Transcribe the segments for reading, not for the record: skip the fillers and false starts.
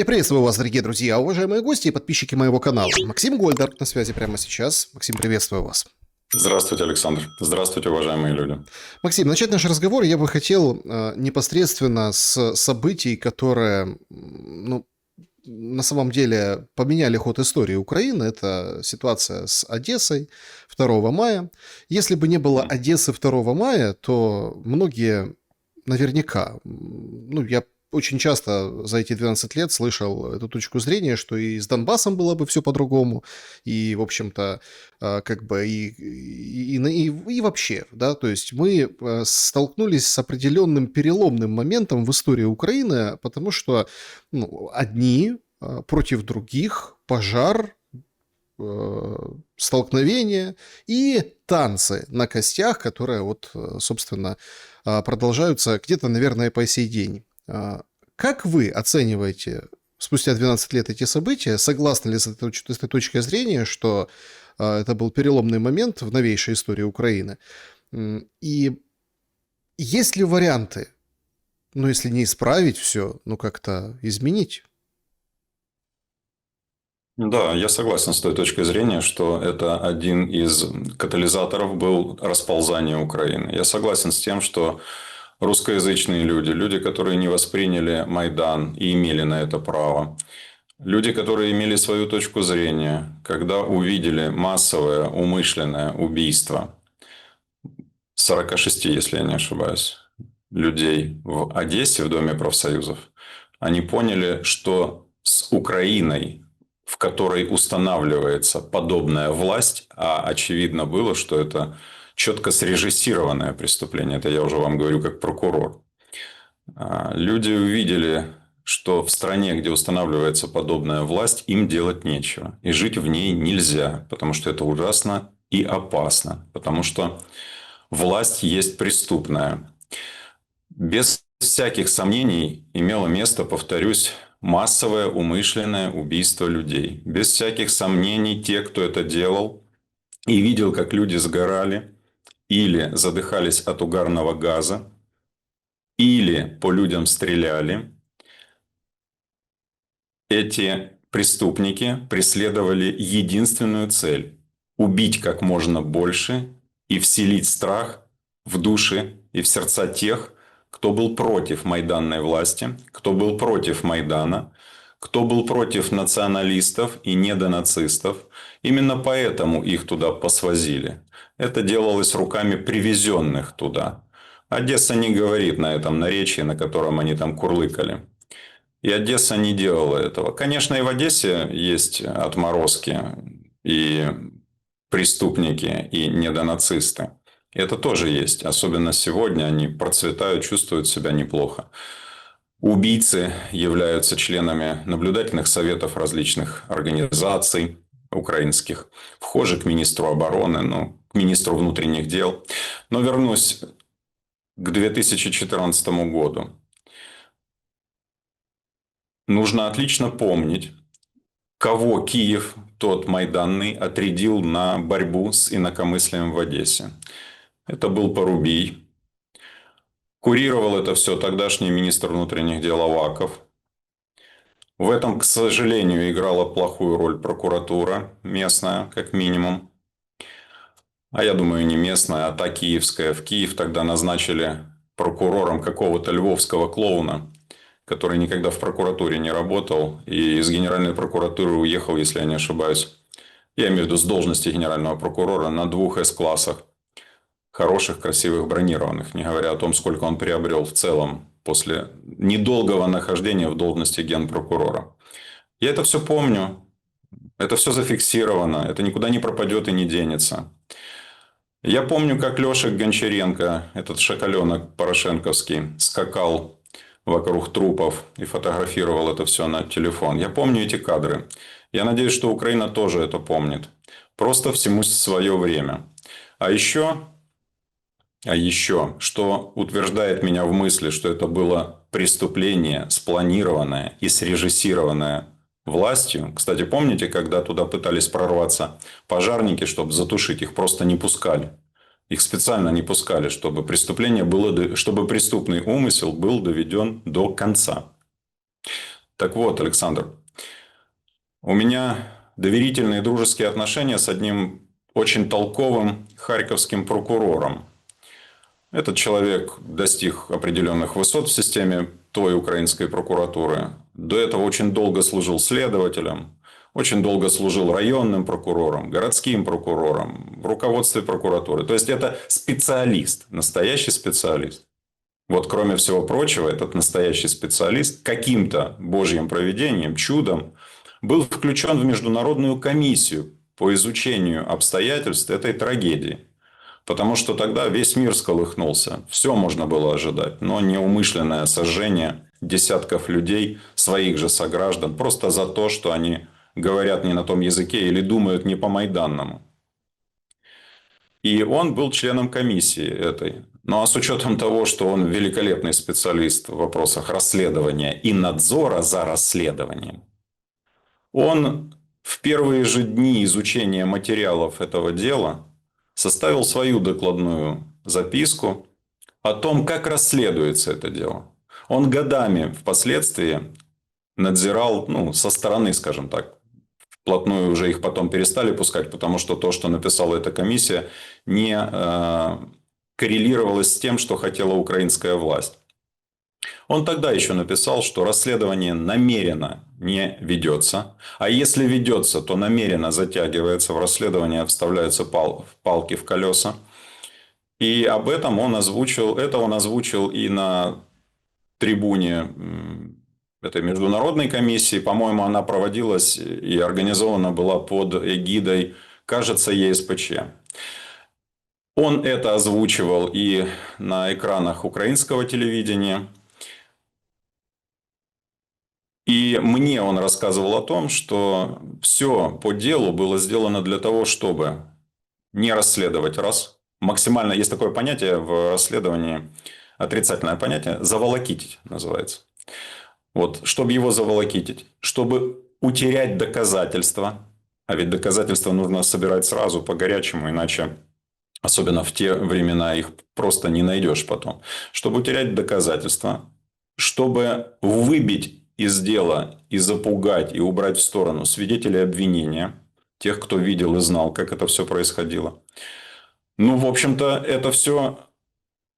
Я приветствую вас, дорогие друзья, уважаемые гости и подписчики моего канала. Максим Гольдар на связи прямо сейчас. Максим, приветствую вас. Здравствуйте, Александр. Здравствуйте, уважаемые люди. Максим, начать наш разговор я бы хотел непосредственно с событий, которые, на самом деле поменяли ход истории Украины. Это ситуация с Одессой 2 мая. Если бы не было Одессы 2 мая, то многие наверняка, я очень часто за эти 12 лет слышал эту точку зрения, что и с Донбассом было бы все по-другому, и, в общем-то, как бы и вообще, да, то есть мы столкнулись с определенным переломным моментом в истории Украины, потому что одни против других, пожар, столкновения и танцы на костях, которые собственно, продолжаются где-то, наверное, по сей день. Как вы оцениваете спустя 12 лет эти события? Согласны ли с этой точкой зрения, что это был переломный момент в новейшей истории Украины? И есть ли варианты, если не исправить все, как-то изменить? Да, я согласен с той точкой зрения, что это один из катализаторов был расползание Украины. Я согласен с тем, что русскоязычные люди, люди, которые не восприняли Майдан и имели на это право, люди, которые имели свою точку зрения, когда увидели массовое умышленное убийство 46, если я не ошибаюсь, людей в Одессе в Доме профсоюзов, они поняли, что с Украиной, в которой устанавливается подобная власть, а очевидно было, что это четко срежиссированное преступление, это я уже вам говорю как прокурор, люди увидели, что в стране, где устанавливается подобная власть, им делать нечего. И жить в ней нельзя, потому что это ужасно и опасно. Потому что власть есть преступная. Без всяких сомнений имело место, повторюсь, массовое умышленное убийство людей. Без всяких сомнений те, кто это делал и видел, как люди сгорали или задыхались от угарного газа, или по людям стреляли, эти преступники преследовали единственную цель – убить как можно больше и вселить страх в души и в сердца тех, кто был против майданной власти, кто был против Майдана, кто был против националистов и недонацистов. Именно поэтому их туда посвозили. Это делалось руками привезенных туда. Одесса не говорит на этом наречии, на котором они там курлыкали. И Одесса не делала этого. Конечно, и в Одессе есть отморозки и преступники, и недонацисты. Это тоже есть. Особенно сегодня они процветают, чувствуют себя неплохо. Убийцы являются членами наблюдательных советов различных организаций украинских. Вхожи к министру обороны, к министру внутренних дел. Но вернусь к 2014 году. Нужно отлично помнить, кого Киев, тот майданный, отрядил на борьбу с инакомыслием в Одессе. Это был Порубий. Курировал это все тогдашний министр внутренних дел Аваков. В этом, к сожалению, играла плохую роль прокуратура местная, как минимум. А я думаю, не местная, а та киевская. В Киев тогда назначили прокурором какого-то львовского клоуна, который никогда в прокуратуре не работал, и из Генеральной прокуратуры уехал, если я не ошибаюсь, я имею в виду с должности генерального прокурора, на 2 С-классах. Хороших, красивых, бронированных, не говоря о том, сколько он приобрел в целом после недолгого нахождения в должности генпрокурора. Я это все помню, это все зафиксировано, это никуда не пропадет и не денется. Я помню, как Лешек Гончаренко, этот шакаленок порошенковский, скакал вокруг трупов и фотографировал это все на телефон. Я помню эти кадры. Я надеюсь, что Украина тоже это помнит. Просто всему свое время. А еще, что утверждает меня в мысли, что это было преступление, спланированное и срежиссированное властью. Кстати, помните, когда туда пытались прорваться пожарники, чтобы затушить, их просто не пускали. Их специально не пускали, чтобы преступление было, чтобы преступный умысел был доведен до конца. Так вот, Александр, у меня доверительные дружеские отношения с одним очень толковым харьковским прокурором. Этот человек достиг определенных высот в системе той украинской прокуратуры. До этого очень долго служил следователем, очень долго служил районным прокурором, городским прокурором, в руководстве прокуратуры. То есть это специалист, настоящий специалист. Вот кроме всего прочего, этот настоящий специалист каким-то божьим провидением, чудом был включен в международную комиссию по изучению обстоятельств этой трагедии. Потому что тогда весь мир всколыхнулся. Все можно было ожидать, но неумышленное сожжение десятков людей, своих же сограждан, просто за то, что они говорят не на том языке или думают не по-майданному. И он был членом комиссии этой. Ну а с учетом того, что он великолепный специалист в вопросах расследования и надзора за расследованием, он в первые же дни изучения материалов этого дела составил свою докладную записку о том, как расследуется это дело. Он годами впоследствии надзирал, ну, со стороны, скажем так, вплотную уже их потом перестали пускать, потому что то, что написала эта комиссия, не коррелировалось с тем, что хотела украинская власть. Он тогда еще написал, что расследование намеренно не ведется, а если ведется, то намеренно затягивается, в расследование вставляются палки в колеса. И об этом он озвучил и на трибуне этой международной комиссии. По-моему, она проводилась и организована была под эгидой, кажется, ЕСПЧ. Он это озвучивал и на экранах украинского телевидения. И мне он рассказывал о том, что все по делу было сделано для того, чтобы не расследовать максимально, есть такое понятие в расследовании, отрицательное понятие, заволокитить называется. Вот, чтобы его заволокитить, чтобы утерять доказательства, а ведь доказательства нужно собирать сразу по-горячему, иначе, особенно в те времена, их просто не найдешь потом. Чтобы утерять доказательства, чтобы выбить из дела и запугать, и убрать в сторону свидетелей обвинения, тех, кто видел и знал, как это все происходило. Ну, в общем-то,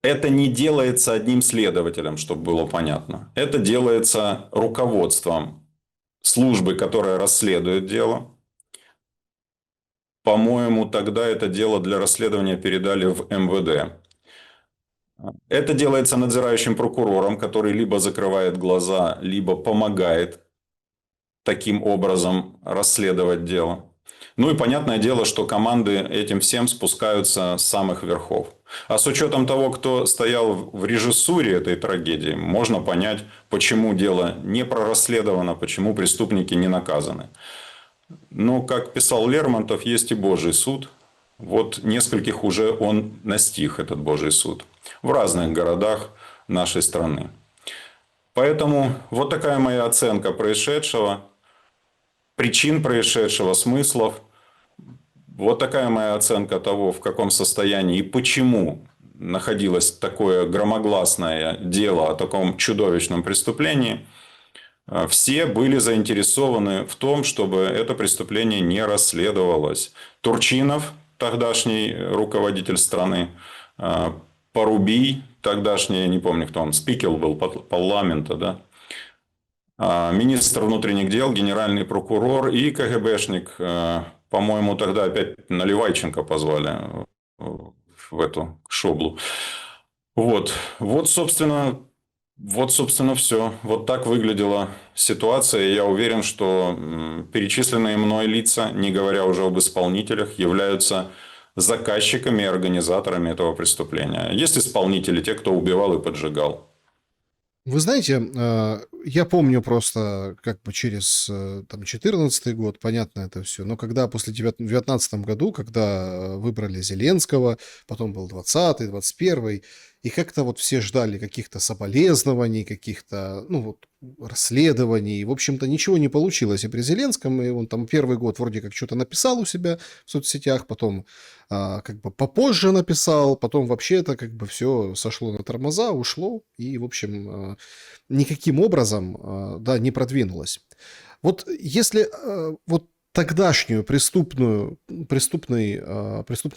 это не делается одним следователем, чтобы было понятно. Это делается руководством службы, которая расследует дело. По-моему, тогда это дело для расследования передали в МВД. Это делается надзирающим прокурором, который либо закрывает глаза, либо помогает таким образом расследовать дело. Ну и понятное дело, что команды этим всем спускаются с самых верхов. А с учетом того, кто стоял в режиссуре этой трагедии, можно понять, почему дело не прорасследовано, почему преступники не наказаны. Но, как писал Лермонтов, есть и Божий суд. Вот нескольких уже он настиг, этот Божий суд, в разных городах нашей страны. Поэтому вот такая моя оценка происшедшего, причин происшедшего, смыслов. Вот такая моя оценка того, в каком состоянии и почему находилось такое громогласное дело о таком чудовищном преступлении. Все были заинтересованы в том, чтобы это преступление не расследовалось. Турчинов, тогдашний руководитель страны, Порубий, тогдашний, я не помню, кто он, спикер был парламента, да, министр внутренних дел, генеральный прокурор и КГБшник, по-моему, тогда опять Наливайченко позвали в эту шоблу. Вот, собственно, все. Вот так выглядела ситуация. Я уверен, что перечисленные мной лица, не говоря уже об исполнителях, являются заказчиками и организаторами этого преступления. Есть исполнители, те, кто убивал и поджигал. Вы знаете, я помню просто как бы через там 14 год, понятно это все, но когда после 19 году, когда выбрали Зеленского, потом был 20-й, 21-й, и как-то вот все ждали каких-то соболезнований, каких-то, ну вот, расследований. В общем-то, ничего не получилось и при Зеленском, и он там первый год вроде как что-то написал у себя в соцсетях, потом как бы попозже написал, потом вообще это как бы все сошло на тормоза, ушло, и, в общем, никаким образом, да, не продвинулось. Вот если вот тогдашнюю преступную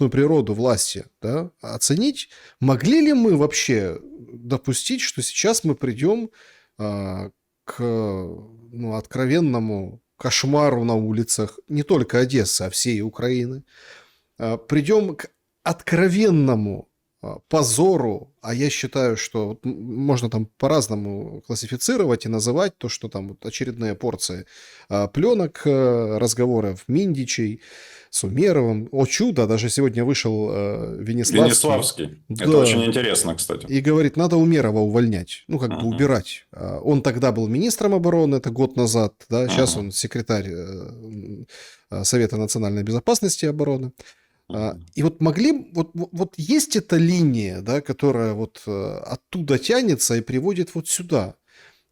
природу власти, да, оценить, могли ли мы вообще допустить, что сейчас мы придем к, ну, откровенному кошмару на улицах не только Одессы, а всей Украины, придем к откровенному позору, а я считаю, что вот можно там по-разному классифицировать и называть то, что там вот очередные порции пленок, разговоров Миндичей с Умеровым. О чудо, даже сегодня вышел Венеславский. Венеславский. Это очень Да, интересно, кстати. и говорит, надо Умерова увольнять, ну, как бы Мгм. убирать. Он тогда был министром обороны, это год назад, да, сейчас Мгм. он секретарь Совета национальной безопасности и обороны. Мгм. И вот могли, вот есть эта линия, да, которая вот оттуда тянется и приводит вот сюда.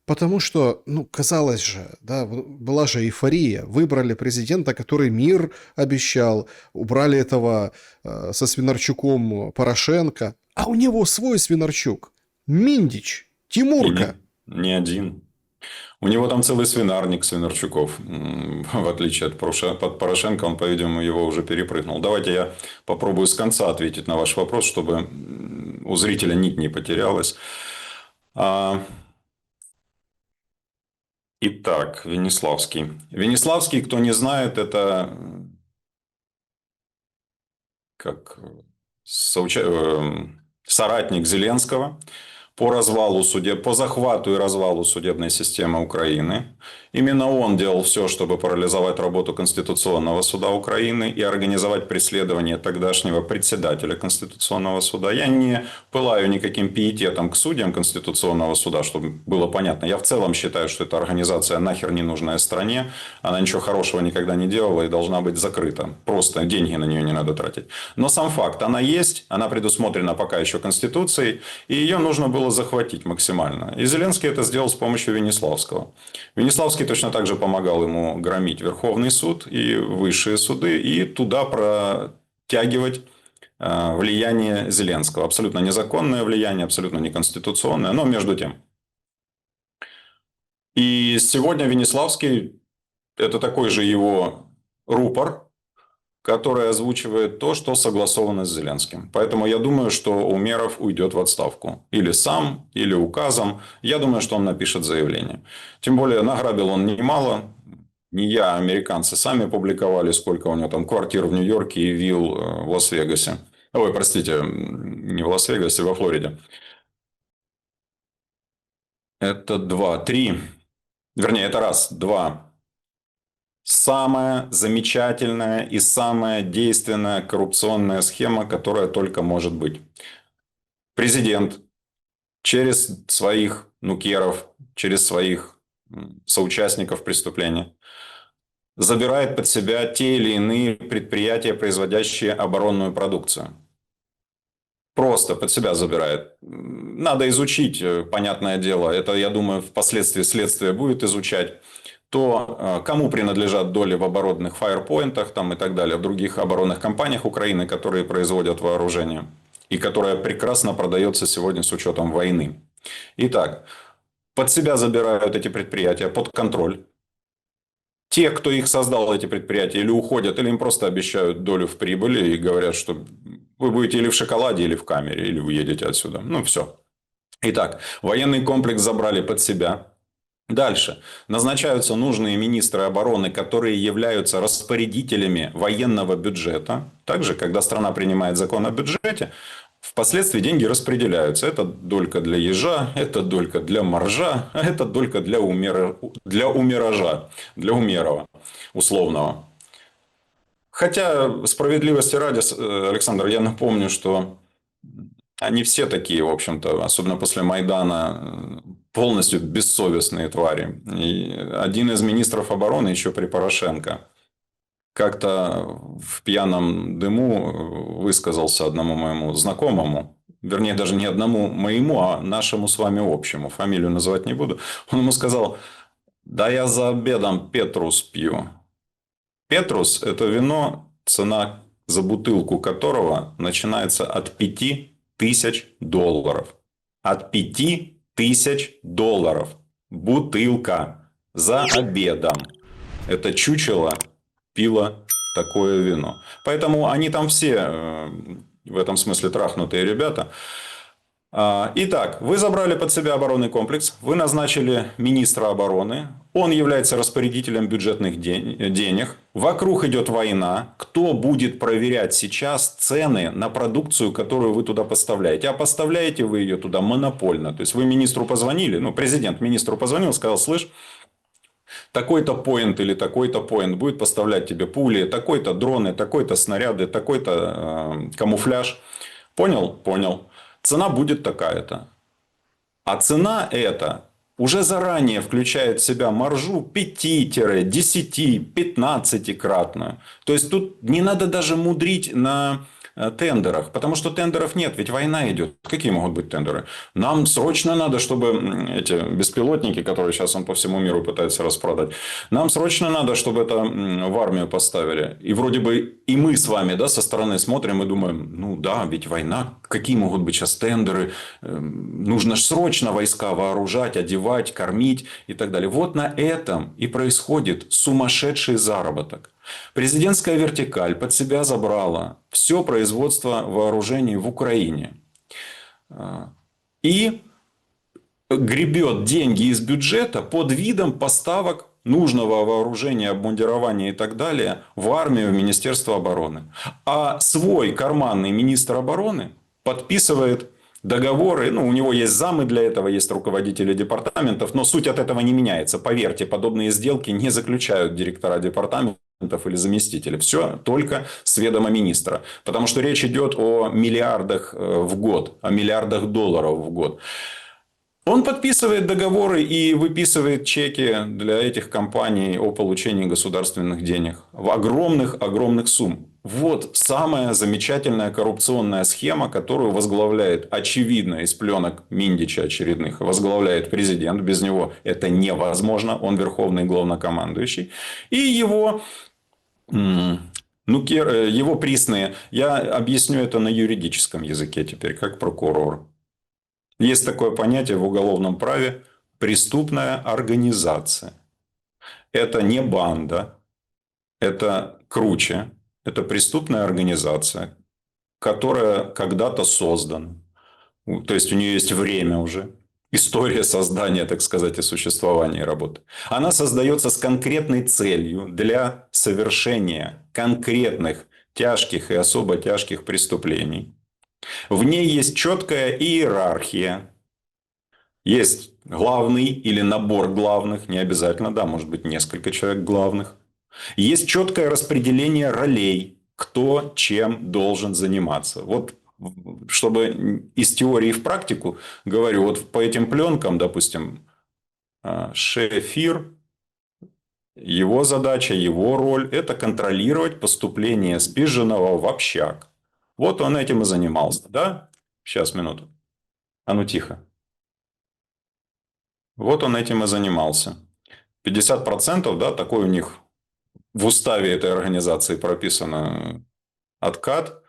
Потому что, ну, казалось же, да, была же эйфория. Выбрали президента, который мир обещал, убрали этого со Свинарчуком Порошенко. А у него свой Свинарчук. Миндич, И Тимурка. не один. У него там целый свинарник Свинарчуков. В отличие от Порошенко, он, по-видимому, его уже перепрыгнул. Давайте я попробую с конца ответить на ваш вопрос, чтобы у зрителя нить не потерялась. А, Итак, Венеславский. Венеславский, кто не знает, это как соратник Зеленского по захвату и развалу судебной системы Украины. Именно он делал все, чтобы парализовать работу Конституционного суда Украины и организовать преследование тогдашнего председателя Конституционного суда. Я не пылаю никаким пиететом к судьям Конституционного суда, чтобы было понятно. Я в целом считаю, что эта организация нахер не нужная стране. Она ничего хорошего никогда не делала и должна быть закрыта. Просто деньги на нее не надо тратить. Но сам факт, она есть, она предусмотрена пока еще Конституцией, и ее нужно было захватить максимально. И Зеленский это сделал с помощью Венеславского. Венеславский точно так же помогал ему громить Верховный суд и высшие суды, и туда протягивать влияние Зеленского. Абсолютно незаконное влияние, абсолютно неконституционное, но между тем. И сегодня Венеславский – это такой же его рупор, который озвучивает то, что согласовано с Зеленским. Поэтому я думаю, что Умеров уйдет в отставку. Или сам, или указом. Я думаю, что он напишет заявление. Тем более, награбил он немало. Не я, а американцы сами публиковали, сколько у него там квартир в Нью-Йорке и вилл в Лас-Вегасе. Ой, простите, не в Лас-Вегасе, во Флориде. Это два, три. Вернее, это раз, два. Самая замечательная и самая действенная коррупционная схема, которая только может быть. Президент через своих нукеров, через своих соучастников преступления забирает под себя те или иные предприятия, производящие оборонную продукцию. Просто под себя забирает. Надо изучить, понятное дело. Это, я думаю, впоследствии следствие будет изучать. То, кому принадлежат доли в оборонных фаерпоинтах там, и так далее, в других оборонных компаниях Украины, которые производят вооружение. И которое прекрасно продается сегодня с учетом войны. Итак, под себя забирают эти предприятия, под контроль. Те, кто их создал, эти предприятия, или уходят, или им просто обещают долю в прибыли и говорят, что вы будете или в шоколаде, или в камере, или уедете отсюда. Ну, все. Итак, военный комплекс забрали под себя. Дальше. Назначаются нужные министры обороны, которые являются распорядителями военного бюджета. Также, когда страна принимает закон о бюджете, впоследствии деньги распределяются. Это долька для ежа, это долька для моржа, а это долька для умиража, для Умерова условного. Хотя, справедливости ради, Александр, я напомню, что они все такие, в общем-то, особенно после Майдана, полностью бессовестные твари. И один из министров обороны еще при Порошенко как-то в пьяном дыму высказался одному моему знакомому, вернее, даже не одному моему, а нашему с вами общему, фамилию называть не буду, он ему сказал: да я за обедом Петрус пью. Петрус – это вино, цена за бутылку которого начинается от $5000. От $5000 бутылка за обедом. Это чучело пило такое вино. Поэтому они там все в этом смысле трахнутые ребята. Итак, вы забрали под себя оборонный комплекс, вы назначили министра обороны, он является распорядителем бюджетных денег, вокруг идет война, кто будет проверять сейчас цены на продукцию, которую вы туда поставляете? А поставляете вы ее туда монопольно. То есть вы министру позвонили, президент министру позвонил, сказал: слышь, такой-то поинт или такой-то поинт будет поставлять тебе пули, такой-то дроны, такой-то снаряды, такой-то камуфляж. Понял? Понял. Цена будет такая-то. А цена эта уже заранее включает в себя маржу 5-10-15-кратную. То есть тут не надо даже мудрить на тендерах, потому что тендеров нет, ведь война идет. Какие могут быть тендеры? Нам срочно надо, чтобы эти беспилотники, которые сейчас он по всему миру пытается распродать, нам срочно надо, чтобы это в армию поставили. И вроде бы и мы с вами, да, со стороны смотрим и думаем: ну да, ведь война, какие могут быть сейчас тендеры? Нужно же срочно войска вооружать, одевать, кормить и так далее. Вот на этом и происходит сумасшедший заработок. Президентская вертикаль под себя забрала все производство вооружений в Украине. И гребет деньги из бюджета под видом поставок нужного вооружения, обмундирования и так далее в армию, в Министерство обороны. А свой карманный министр обороны подписывает договоры, у него есть замы для этого, есть руководители департаментов, но суть от этого не меняется. Поверьте, подобные сделки не заключают директора департаментов или заместители. Все только с ведома министра. Потому что речь идет о миллиардах в год, о миллиардах долларов в год. Он подписывает договоры и выписывает чеки для этих компаний о получении государственных денег в огромных сумм. Вот самая замечательная коррупционная схема, которую возглавляет, очевидно, из пленок Миндича очередных, возглавляет президент. Без него это невозможно. Он верховный главнокомандующий. И его присные. Я объясню это на юридическом языке теперь, как прокурор. Есть такое понятие в уголовном праве – преступная организация. Это не банда, это круче. Это преступная организация, которая когда-то создана. То есть у нее есть время уже. История создания, так сказать, и существования работы. Она создается с конкретной целью для совершения конкретных тяжких и особо тяжких преступлений. В ней есть четкая иерархия. Есть главный или набор главных, не обязательно, да, может быть несколько человек главных. Есть четкое распределение ролей, кто чем должен заниматься. Вот чтобы из теории в практику, говорю, вот по этим пленкам, допустим, Шефир, его задача, его роль – это контролировать поступление спизженного в общак. Вот он этим и занимался, да? Сейчас, минуту. А ну тихо. Вот он этим и занимался. 50%, да, такой у них в уставе этой организации прописано откат.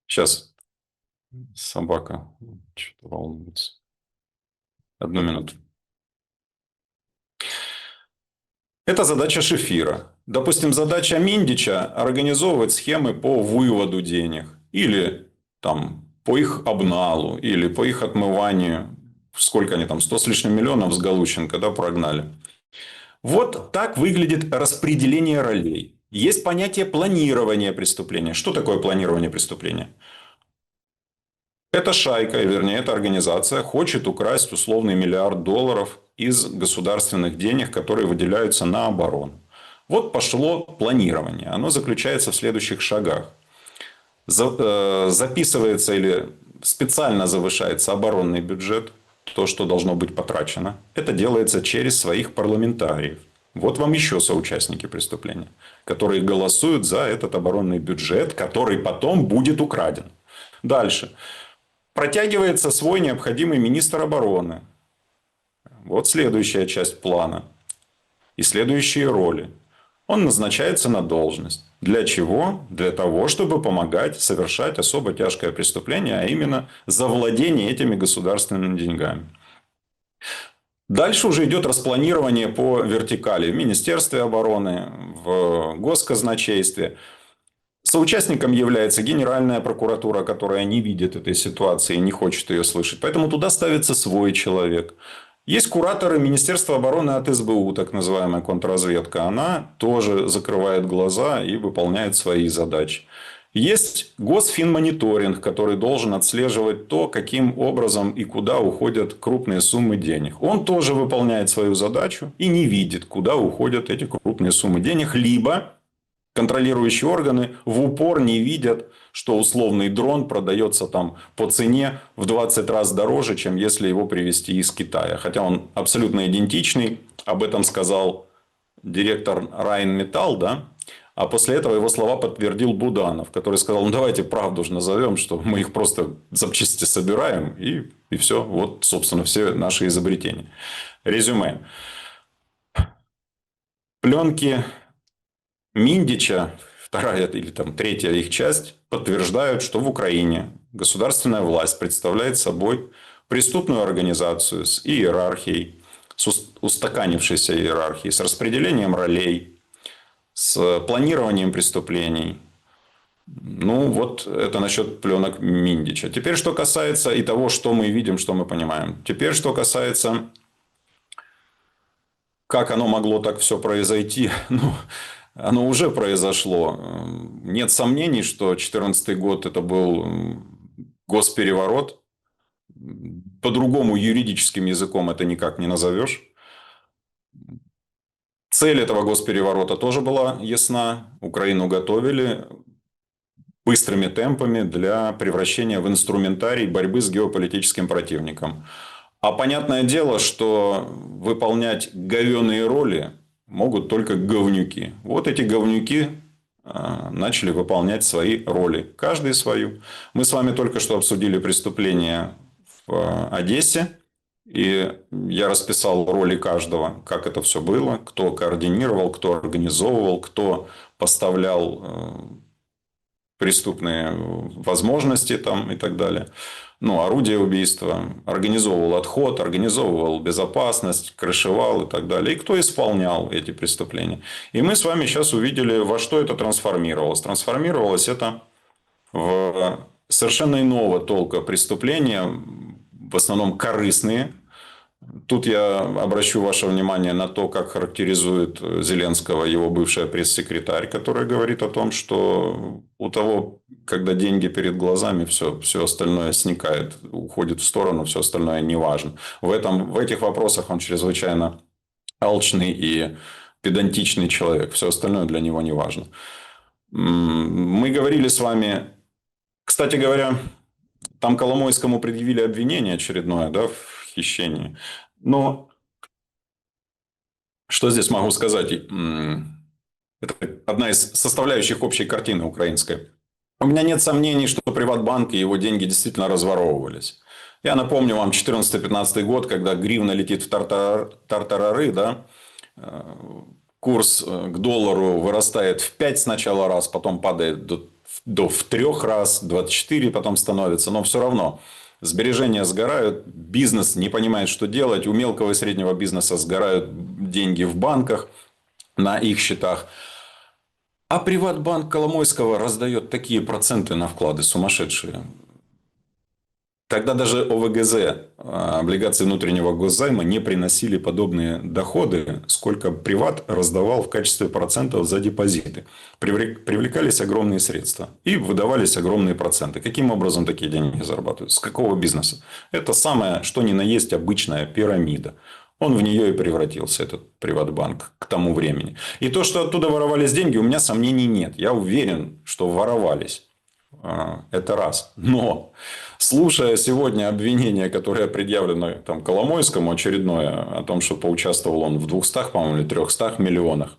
Сейчас собака что-то волнуется. Одну минуту. Это задача Шефира. Допустим, задача Миндича – организовывать схемы по выводу денег. Или там, по их обналу, или по их отмыванию. Сколько они там, 100 с лишним миллионов с Галущенко, да, прогнали. Вот так выглядит распределение ролей. Есть понятие планирования преступления. Что такое планирование преступления? Эта шайка, вернее, эта организация хочет украсть условный $1 миллиард из государственных денег, которые выделяются на оборону. Вот пошло планирование. Оно заключается в следующих шагах. Записывается или специально завышается оборонный бюджет, то, что должно быть потрачено. Это делается через своих парламентариев. Вот вам еще соучастники преступления, которые голосуют за этот оборонный бюджет, который потом будет украден. Дальше. Протягивается свой необходимый министр обороны. Вот следующая часть плана. И следующие роли. Он назначается на должность. Для чего? Для того, чтобы помогать совершать особо тяжкое преступление, а именно завладение этими государственными деньгами. Дальше уже идет распланирование по вертикали в Министерстве обороны, в Госказначействе. Соучастником является Генеральная прокуратура, которая не видит этой ситуации и не хочет ее слышать. Поэтому туда ставится свой человек. Есть кураторы Министерства обороны от СБУ, так называемая контрразведка. Она тоже закрывает глаза и выполняет свои задачи. Есть Госфинмониторинг, который должен отслеживать то, каким образом и куда уходят крупные суммы денег. Он тоже выполняет свою задачу и не видит, куда уходят эти крупные суммы денег. Либо контролирующие органы в упор не видят, что условный дрон продается там по цене в 20 раз дороже, чем если его привезти из Китая. Хотя он абсолютно идентичный. Об этом сказал директор Райнметалл, да? А после этого его слова подтвердил Буданов, который сказал, ну давайте правду же назовем, что мы их просто запчасти собираем и все. Вот, собственно, все наши изобретения. Резюме. Пленки Миндича, вторая или там третья их часть, подтверждают, что в Украине государственная власть представляет собой преступную организацию с иерархией, с устаканившейся иерархией, с распределением ролей, с планированием преступлений. Ну, вот это насчет пленок Миндича. Теперь, что касается и того, что мы видим, что мы понимаем. Теперь, что касается, как оно могло так все произойти. Ну, оно уже произошло. Нет сомнений, что 2014 год это был госпереворот. По-другому юридическим языком это никак не назовешь. Цель этого госпереворота тоже была ясна. Украину готовили быстрыми темпами для превращения в инструментарий борьбы с геополитическим противником. А понятное дело, что выполнять говёные роли могут только говнюки. Вот эти говнюки начали выполнять свои роли. Каждый свою. Мы с вами только что обсудили преступление в Одессе. И я расписал роли каждого, как это все было, кто координировал, кто организовывал, кто поставлял преступные возможности там и так далее. Ну, орудие убийства, организовывал отход, организовывал безопасность, крышевал и так далее. И кто исполнял эти преступления. И мы с вами сейчас увидели, во что это трансформировалось. Трансформировалось это в совершенно иного толка преступления, в основном корыстные. Тут я обращу ваше внимание на то, как характеризует Зеленского его бывшая пресс-секретарь, которая говорит о том, что у того, когда деньги перед глазами, все остальное сникает, уходит в сторону, все остальное не важно. В этих вопросах он чрезвычайно алчный и педантичный человек. Все остальное для него не важно. Мы говорили с вами, кстати говоря, там Коломойскому предъявили обвинение очередное, да, в хищении. Но что здесь могу сказать? Это одна из составляющих общей картины украинской. У меня нет сомнений, что Приватбанк и его деньги действительно разворовывались. Я напомню вам 14-15 год, когда гривна летит в тартарары, да, курс к доллару вырастает в 5 сначала раз, потом падает в 3 раз, 24 потом становится. Но все равно сбережения сгорают, бизнес не понимает, что делать. У мелкого и среднего бизнеса сгорают деньги в банках, на их счетах. А Приватбанк Коломойского раздает такие проценты на вклады сумасшедшие. Тогда даже ОВГЗ, облигации внутреннего госзайма, не приносили подобные доходы, сколько Приват раздавал в качестве процентов за депозиты. Привлекались огромные средства и выдавались огромные проценты. Каким образом такие деньги зарабатывают? С какого бизнеса? Это самое, что ни на есть, обычная пирамида. Он в нее и превратился, этот Приватбанк, к тому времени. И то, что оттуда воровались деньги, у меня сомнений нет. Я уверен, что воровались. Это раз. Но, слушая сегодня обвинение, которое предъявлено там, Коломойскому очередное, о том, что поучаствовал он в 200, по-моему, или 300 миллионах,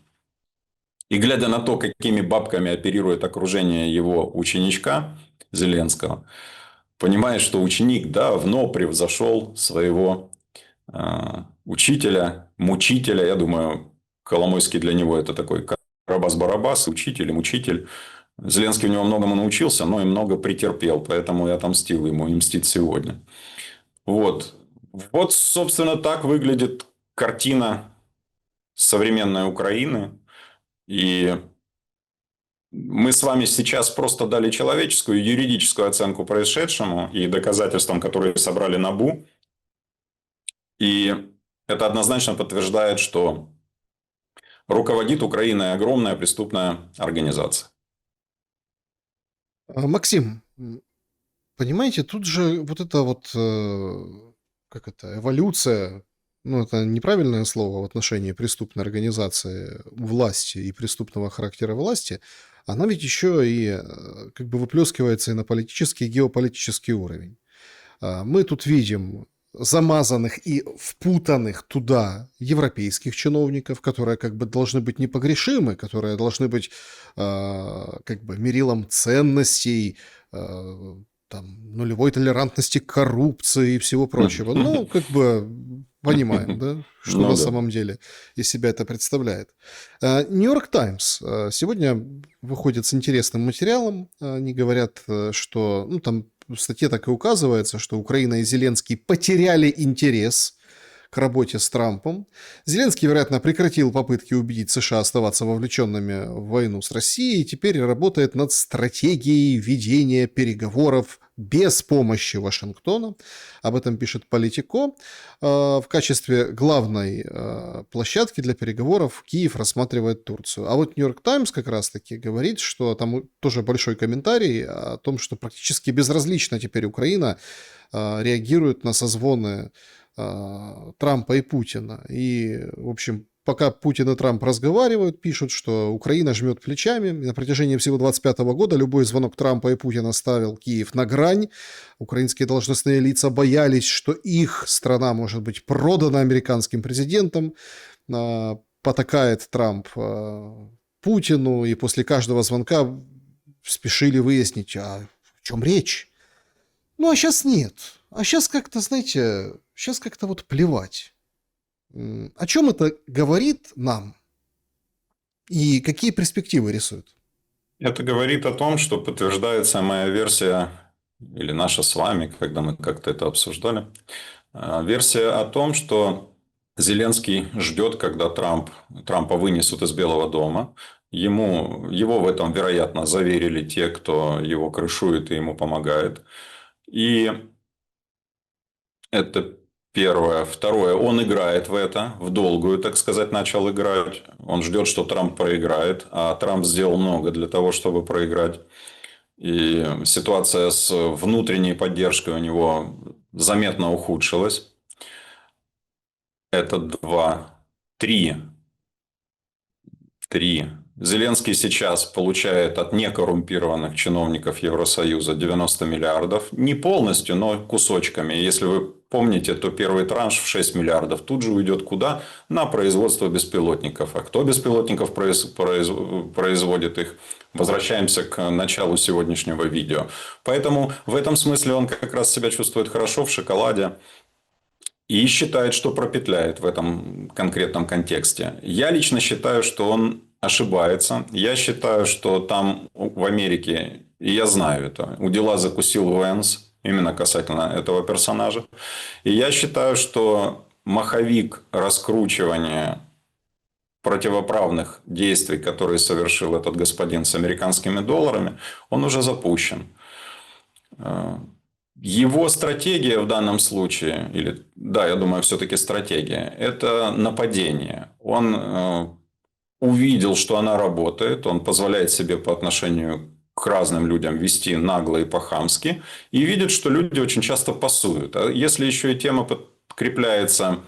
и глядя на то, какими бабками оперирует окружение его ученичка Зеленского, понимаешь, что ученик давно превзошел своего учителя, мучителя. Я думаю, Коломойский для него это такой Карабас-Барабас, учитель и мучитель. Зеленский у него многому научился, но и много претерпел, поэтому я отомстил ему и мстит сегодня. Вот. Вот, собственно, так выглядит картина современной Украины. И мы с вами сейчас просто дали человеческую, юридическую оценку происшедшему и доказательствам, которые собрали НАБУ. И это однозначно подтверждает, что руководит Украиной огромная преступная организация. Максим, понимаете, тут же вот это вот, как это, эволюция, ну, это неправильное слово в отношении преступной организации власти и преступного характера власти, она ведь еще и как бы выплескивается и на политический, и геополитический уровень. Мы тут видим замазанных и впутанных туда европейских чиновников, которые как бы должны быть непогрешимы, которые должны быть как бы мерилом ценностей, там, нулевой толерантности к коррупции и всего прочего. Ну, как бы понимаем, да, что Ну на да. самом деле из себя это представляет. Нью-Йорк Таймс сегодня выходит с интересным материалом. Они говорят, что, ну, там в статье так и указывается, что Украина и Зеленский потеряли интерес к работе с Трампом. Зеленский, вероятно, прекратил попытки убедить США оставаться вовлеченными в войну с Россией и теперь работает над стратегией ведения переговоров без помощи Вашингтона. Об этом пишет Политико. В качестве главной площадки для переговоров Киев рассматривает Турцию. А вот Нью-Йорк Таймс как раз-таки говорит, что там тоже большой комментарий о том, что практически безразлично теперь Украина реагирует на созвоны Трампа и Путина. И, в общем, пока Путин и Трамп разговаривают, пишут, что Украина жмет плечами. И на протяжении всего 2025 года любой звонок Трампа и Путина ставил Киев на грань. Украинские должностные лица боялись, что их страна может быть продана американским президентом. Потакает Трамп Путину, и после каждого звонка спешили выяснить, о чем речь. Ну, а сейчас нет. А сейчас как-то, знаете, сейчас как-то вот плевать. О чем это говорит нам и какие перспективы рисует? Это говорит о том, что подтверждается моя версия, или наша с вами, когда мы как-то это обсуждали, версия о том, что Зеленский ждет, когда Трампа вынесут из Белого дома. Его в этом, вероятно, заверили те, кто его крышует и ему помогает. И это первое. Второе, он играет в это, в долгую, так сказать, начал играть. Он ждет, что Трамп проиграет, а Трамп сделал много для того, чтобы проиграть. И ситуация с внутренней поддержкой у него заметно ухудшилась. Это два. Три. Зеленский сейчас получает от некоррумпированных чиновников Евросоюза 90 миллиардов. Не полностью, но кусочками. Если вы помните, то первый транш в 6 миллиардов тут же уйдет куда? На производство беспилотников. А кто беспилотников производит их? Возвращаемся к началу сегодняшнего видео. Поэтому в этом смысле он как раз себя чувствует хорошо в шоколаде. И считает, что пропетляет в этом конкретном контексте. Я лично считаю, что он ошибается. Я считаю, что там в Америке, и я знаю это, у дела закусил Вэнс, именно касательно этого персонажа. И я считаю, что маховик раскручивания противоправных действий, которые совершил этот господин с американскими долларами, он уже запущен. Его стратегия в данном случае, или да, я думаю, все-таки стратегия, это нападение. Он увидел, что она работает, он позволяет себе по отношению к разным людям вести нагло и по-хамски, и видит, что люди очень часто пасуют. А если еще и тема подкрепляется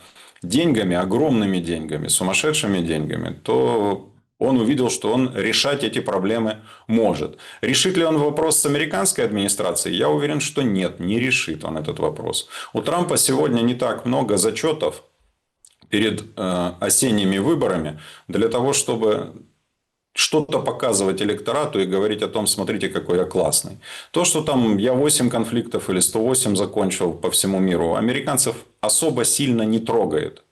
деньгами, огромными деньгами, сумасшедшими деньгами, то Он увидел, что он решать эти проблемы может. Решит ли он вопрос с американской администрацией? Я уверен, что нет, не решит он этот вопрос. У Трампа сегодня не так много зачетов перед осенними выборами для того, чтобы что-то показывать электорату и говорить о том, смотрите, какой я классный. То, что там я 8 конфликтов или 108 закончил по всему миру, американцев особо сильно не трогает.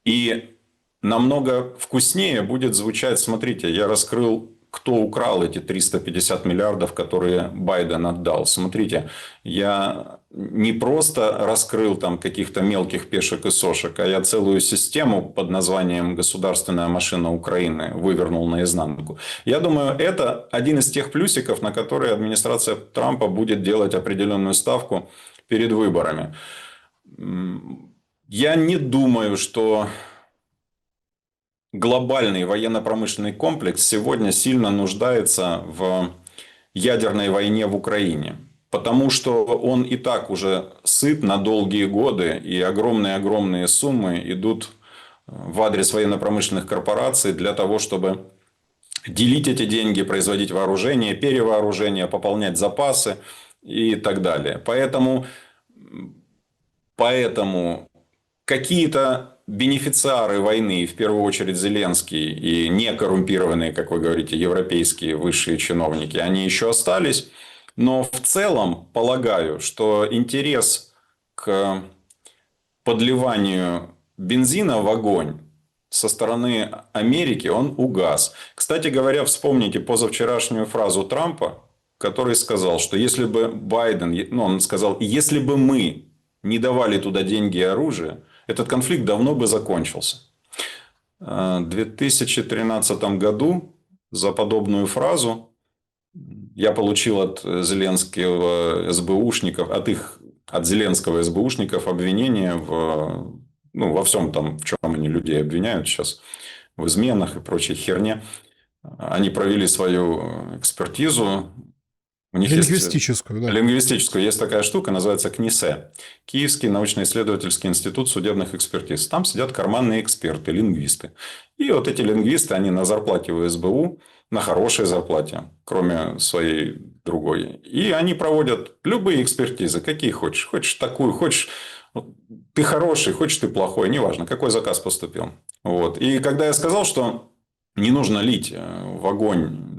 И намного вкуснее будет звучать, смотрите, я раскрыл, кто украл эти 350 миллиардов, которые Байден отдал. Смотрите, я не просто раскрыл там каких-то мелких пешек и сошек, а я целую систему под названием «Государственная машина Украины» вывернул наизнанку. Я думаю, это один из тех плюсиков, на которые администрация Трампа будет делать определенную ставку перед выборами. Я не думаю, что глобальный военно-промышленный комплекс сегодня сильно нуждается в ядерной войне в Украине. Потому что он и так уже сыт на долгие годы, и огромные-огромные суммы идут в адрес военно-промышленных корпораций для того, чтобы делить эти деньги, производить вооружение, перевооружение, пополнять запасы и так далее. Поэтому какие-то бенефициары войны, в первую очередь Зеленский и некоррумпированные, как вы говорите, европейские высшие чиновники, они еще остались. Но в целом полагаю, что интерес к подливанию бензина в огонь со стороны Америки, он угас. Кстати говоря, вспомните позавчерашнюю фразу Трампа, который сказал, что если бы Байден, он сказал, если бы мы не давали туда деньги и оружие, этот конфликт давно бы закончился. В 2013 году за подобную фразу я получил от Зеленского СБУшников, от Зеленского СБУшников обвинения во всем там, в чем они людей обвиняют сейчас, в изменах и прочей херне. Они провели свою экспертизу. У них Лингвистическую, да. Лингвистическую. Есть такая штука, называется КНИСЭ. Киевский научно-исследовательский институт судебных экспертиз. Там сидят карманные эксперты, лингвисты. И вот эти лингвисты, они на зарплате у СБУ, на хорошей зарплате, кроме своей другой. И они проводят любые экспертизы, какие хочешь. Хочешь такую, хочешь... Ты хороший, хочешь ты плохой, неважно, какой заказ поступил. Вот. И когда я сказал, что не нужно лить в огонь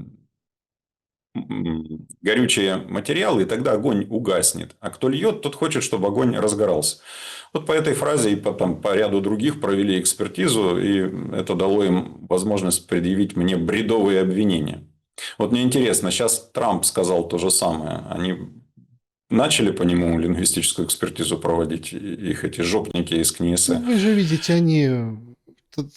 горючие материалы, и тогда огонь угаснет. А кто льет, тот хочет, чтобы огонь разгорался. Вот по этой фразе и по ряду других провели экспертизу, и это дало им возможность предъявить мне бредовые обвинения. Вот мне интересно, сейчас Трамп сказал то же самое. Они начали по нему лингвистическую экспертизу проводить, их эти жопники из КНИСЭ? Вы же видите, они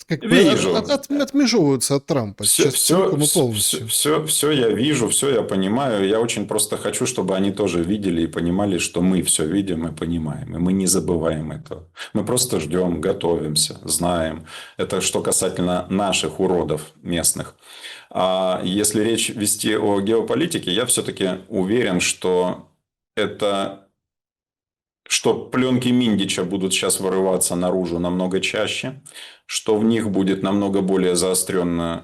как бы Вижу. отмежевываются от Трампа сейчас целиком и полностью. Все я вижу, все я понимаю. Я очень просто хочу, чтобы они тоже видели и понимали, что мы все видим и понимаем. И мы не забываем этого. Мы просто ждем, готовимся, знаем. Это что касательно наших уродов местных. А если речь вести о геополитике, я все-таки уверен, что пленки Миндича будут сейчас вырываться наружу намного чаще, что в них будет намного более заостренное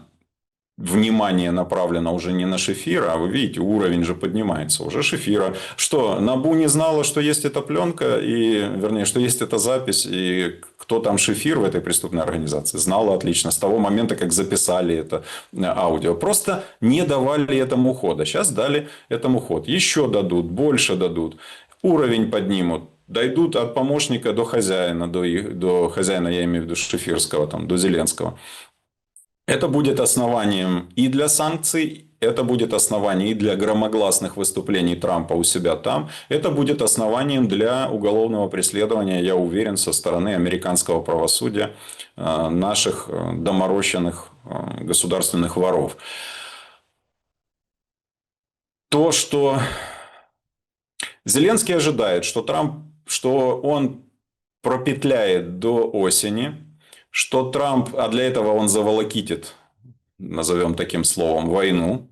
внимание направлено уже не на Шефира, а вы видите, уровень же поднимается уже Шефира. Что, НАБУ не знала, что есть эта пленка, вернее, что есть эта запись, и кто там Шефир в этой преступной организации? Знала отлично с того момента, как записали это аудио. Просто не давали этому хода. Сейчас дали этому ход. Еще дадут, больше дадут. Уровень поднимут. Дойдут от помощника до хозяина, до хозяина, я имею в виду Шефирского, до Зеленского. Это будет основанием и для санкций, это будет основанием и для громогласных выступлений Трампа у себя там. Это будет основанием для уголовного преследования, я уверен, со стороны американского правосудия наших доморощенных государственных воров. То, что Зеленский ожидает, что он пропетляет до осени, что Трамп, а для этого он заволокитит, назовем таким словом, войну,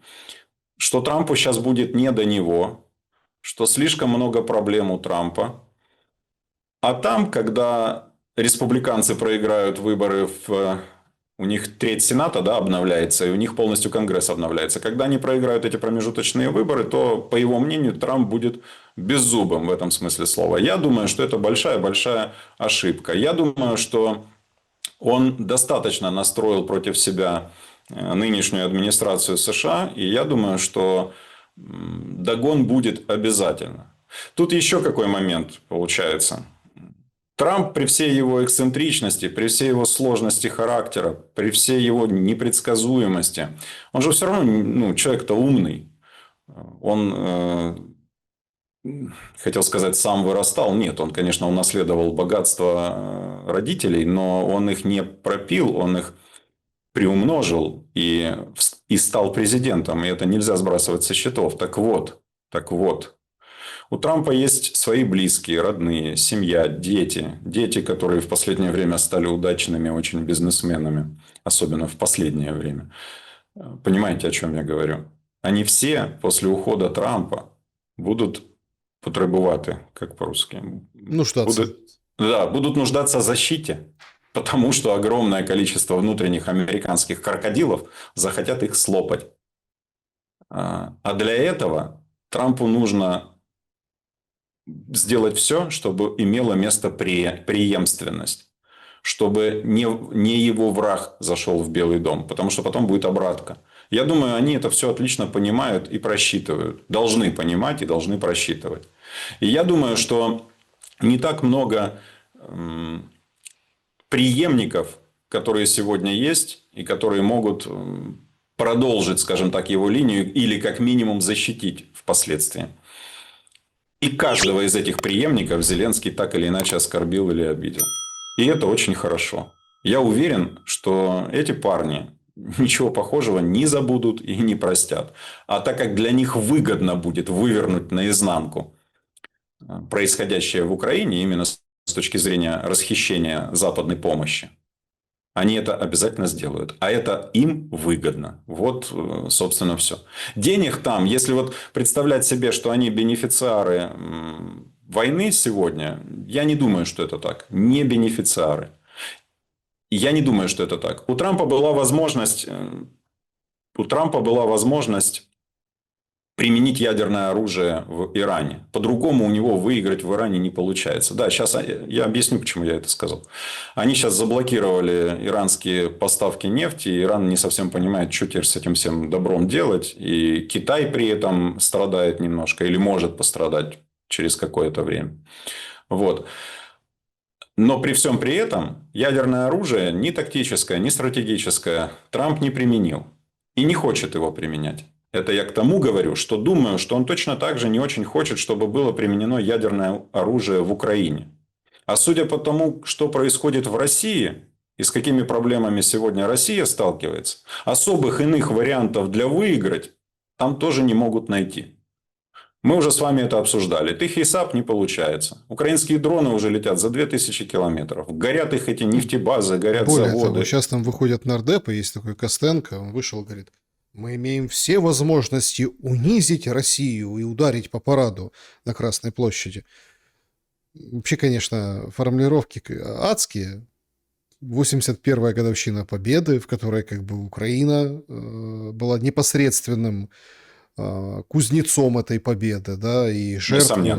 что Трампу сейчас будет не до него, что слишком много проблем у Трампа. А там, когда республиканцы проиграют выборы в у них треть Сената, да, обновляется, и у них полностью Конгресс обновляется. Когда они проиграют эти промежуточные выборы, то, по его мнению, Трамп будет беззубым в этом смысле слова. Я думаю, что это большая-большая ошибка. Я думаю, что он достаточно настроил против себя нынешнюю администрацию США, и я думаю, что догон будет обязательно. Тут еще какой момент получается. Трамп при всей его эксцентричности, при всей его сложности характера, при всей его непредсказуемости, он же все равно человек-то умный. Он, хотел сказать, сам вырастал. Нет, он, конечно, унаследовал богатство родителей, но он их не пропил, он их приумножил и стал президентом. И это нельзя сбрасывать со счетов. Так вот. У Трампа есть свои близкие, родные, семья, дети. Дети, которые в последнее время стали удачными очень бизнесменами. Особенно в последнее время. Понимаете, о чем я говорю? Они все после ухода Трампа будут потребувати, как по-русски. Нуждаться. Будут нуждаться в защите. Потому что огромное количество внутренних американских крокодилов захотят их слопать. А для этого Трампу нужно сделать все, чтобы имело место преемственность. Чтобы не его враг зашел в Белый дом. Потому что потом будет обратка. Я думаю, они это все отлично понимают и просчитывают. Должны понимать и должны просчитывать. И я думаю, что не так много преемников, которые сегодня есть, и которые могут продолжить, скажем так, его линию или как минимум защитить впоследствии. И каждого из этих преемников Зеленский так или иначе оскорбил или обидел. И это очень хорошо. Я уверен, что эти парни ничего похожего не забудут и не простят. А так как для них выгодно будет вывернуть наизнанку происходящее в Украине, именно с точки зрения расхищения западной помощи, они это обязательно сделают. А это им выгодно. Вот, собственно, все. Денег там, если вот представлять себе, что они бенефициары войны сегодня, я не думаю, что это так. Не бенефициары. Я не думаю, что это так. У Трампа была возможность применить ядерное оружие в Иране. По-другому у него выиграть в Иране не получается. Да, сейчас я объясню, почему я это сказал. Они сейчас заблокировали иранские поставки нефти. И Иран не совсем понимает, что теперь с этим всем добром делать. И Китай при этом страдает немножко. Или может пострадать через какое-то время. Вот. Но при всем при этом ядерное оружие ни тактическое, ни стратегическое Трамп не применил. И не хочет его применять. Это я к тому говорю, что думаю, что он точно так же не очень хочет, чтобы было применено ядерное оружие в Украине. А судя по тому, что происходит в России и с какими проблемами сегодня Россия сталкивается, особых иных вариантов для выиграть там тоже не могут найти. Мы уже с вами это обсуждали. Тихий САП не получается. Украинские дроны уже летят за 2000 километров. Горят их эти нефтебазы, горят Более заводы. того, сейчас там выходят нардепы, есть такой Костенко, он вышел, говорит, мы имеем все возможности унизить Россию и ударить по параду на Красной площади. Вообще, конечно, формулировки адские. 81-я годовщина Победы, в которой как бы Украина была непосредственным кузнецом этой победы, да, и жертвой,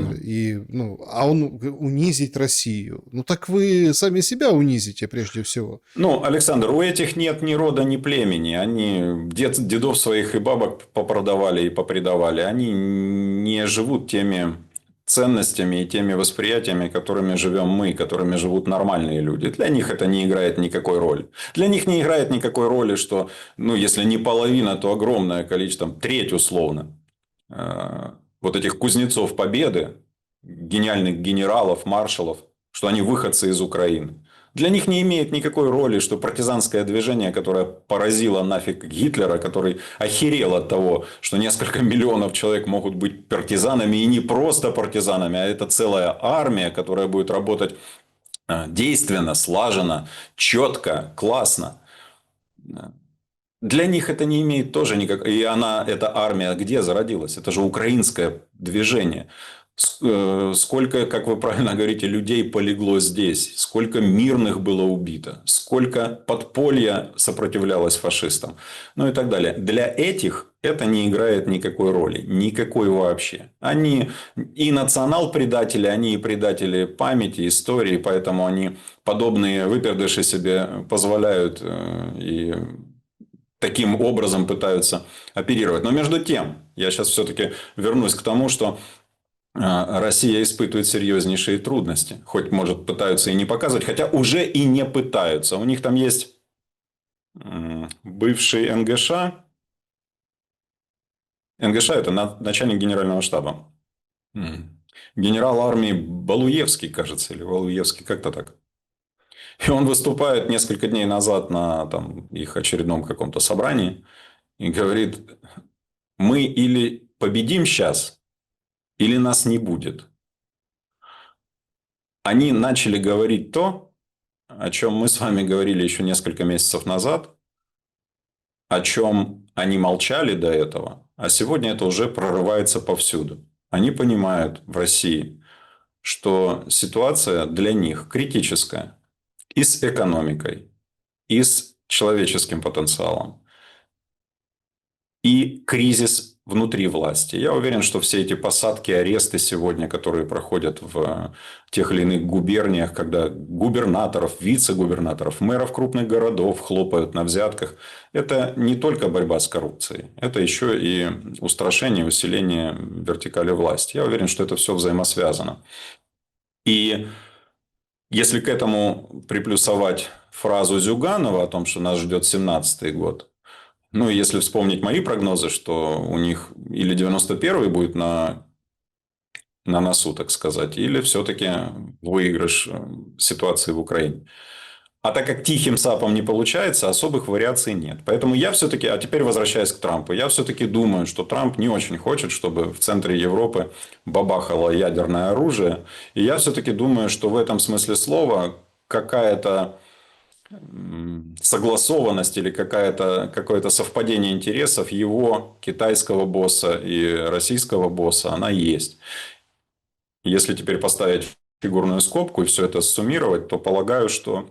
а он унизить Россию. Ну так вы сами себя унизите прежде всего. Ну, Александр, у этих нет ни рода, ни племени. Они дедов своих и бабок попродавали и попредавали. Они не живут теми ценностями и теми восприятиями, которыми живем мы, которыми живут нормальные люди. Для них это не играет никакой роли. Для них не играет никакой роли, что, если не половина, то огромное количество, треть условно, вот этих кузнецов победы, гениальных генералов, маршалов, что они выходцы из Украины. Для них не имеет никакой роли, что партизанское движение, которое поразило нафиг Гитлера, который охерел от того, что несколько миллионов человек могут быть партизанами, и не просто партизанами, а это целая армия, которая будет работать действенно, слаженно, четко, классно. Для них это не имеет тоже никак... И эта армия где зародилась? Это же украинское движение. Сколько, как вы правильно говорите, людей полегло здесь, сколько мирных было убито, сколько подполья сопротивлялось фашистам, ну и так далее. Для этих это не играет никакой роли, никакой вообще. Они и национал-предатели, они и предатели памяти, истории, поэтому они подобные выпердыши себе позволяют и таким образом пытаются оперировать. Но между тем, я сейчас все-таки вернусь к тому, что Россия испытывает серьезнейшие трудности. Хоть, может, пытаются и не показывать, хотя уже и не пытаются. У них там есть бывший НГШ. НГШ – это начальник генерального штаба. Генерал армии Балуевский, кажется, или Валуевский, как-то так. И он выступает несколько дней назад на там, их очередном каком-то собрании и говорит, мы или победим сейчас, или нас не будет. Они начали говорить то, о чем мы с вами говорили еще несколько месяцев назад, о чем они молчали до этого, а сегодня это уже прорывается повсюду. Они понимают в России, что ситуация для них критическая и с экономикой, и с человеческим потенциалом, и кризис внутри власти. Я уверен, что все эти посадки, аресты сегодня, которые проходят в тех или иных губерниях, когда губернаторов, вице-губернаторов, мэров крупных городов хлопают на взятках, это не только борьба с коррупцией, это еще и устрашение, усиление вертикали власти. Я уверен, что это все взаимосвязано. И если к этому приплюсовать фразу Зюганова о том, что нас ждет 17-й год, ну, если вспомнить мои прогнозы, что у них или 91-й будет на носу, так сказать, или все-таки выигрыш ситуации в Украине. А так как тихим сапом не получается, особых вариаций нет. Поэтому я все-таки, а теперь возвращаясь к Трампу, я все-таки думаю, что Трамп не очень хочет, чтобы в центре Европы бабахало ядерное оружие. И я все-таки думаю, что в этом смысле слова какая-то согласованность или какое-то совпадение интересов его китайского босса и российского босса, она есть. Если теперь поставить фигурную скобку и все это суммировать, то полагаю, что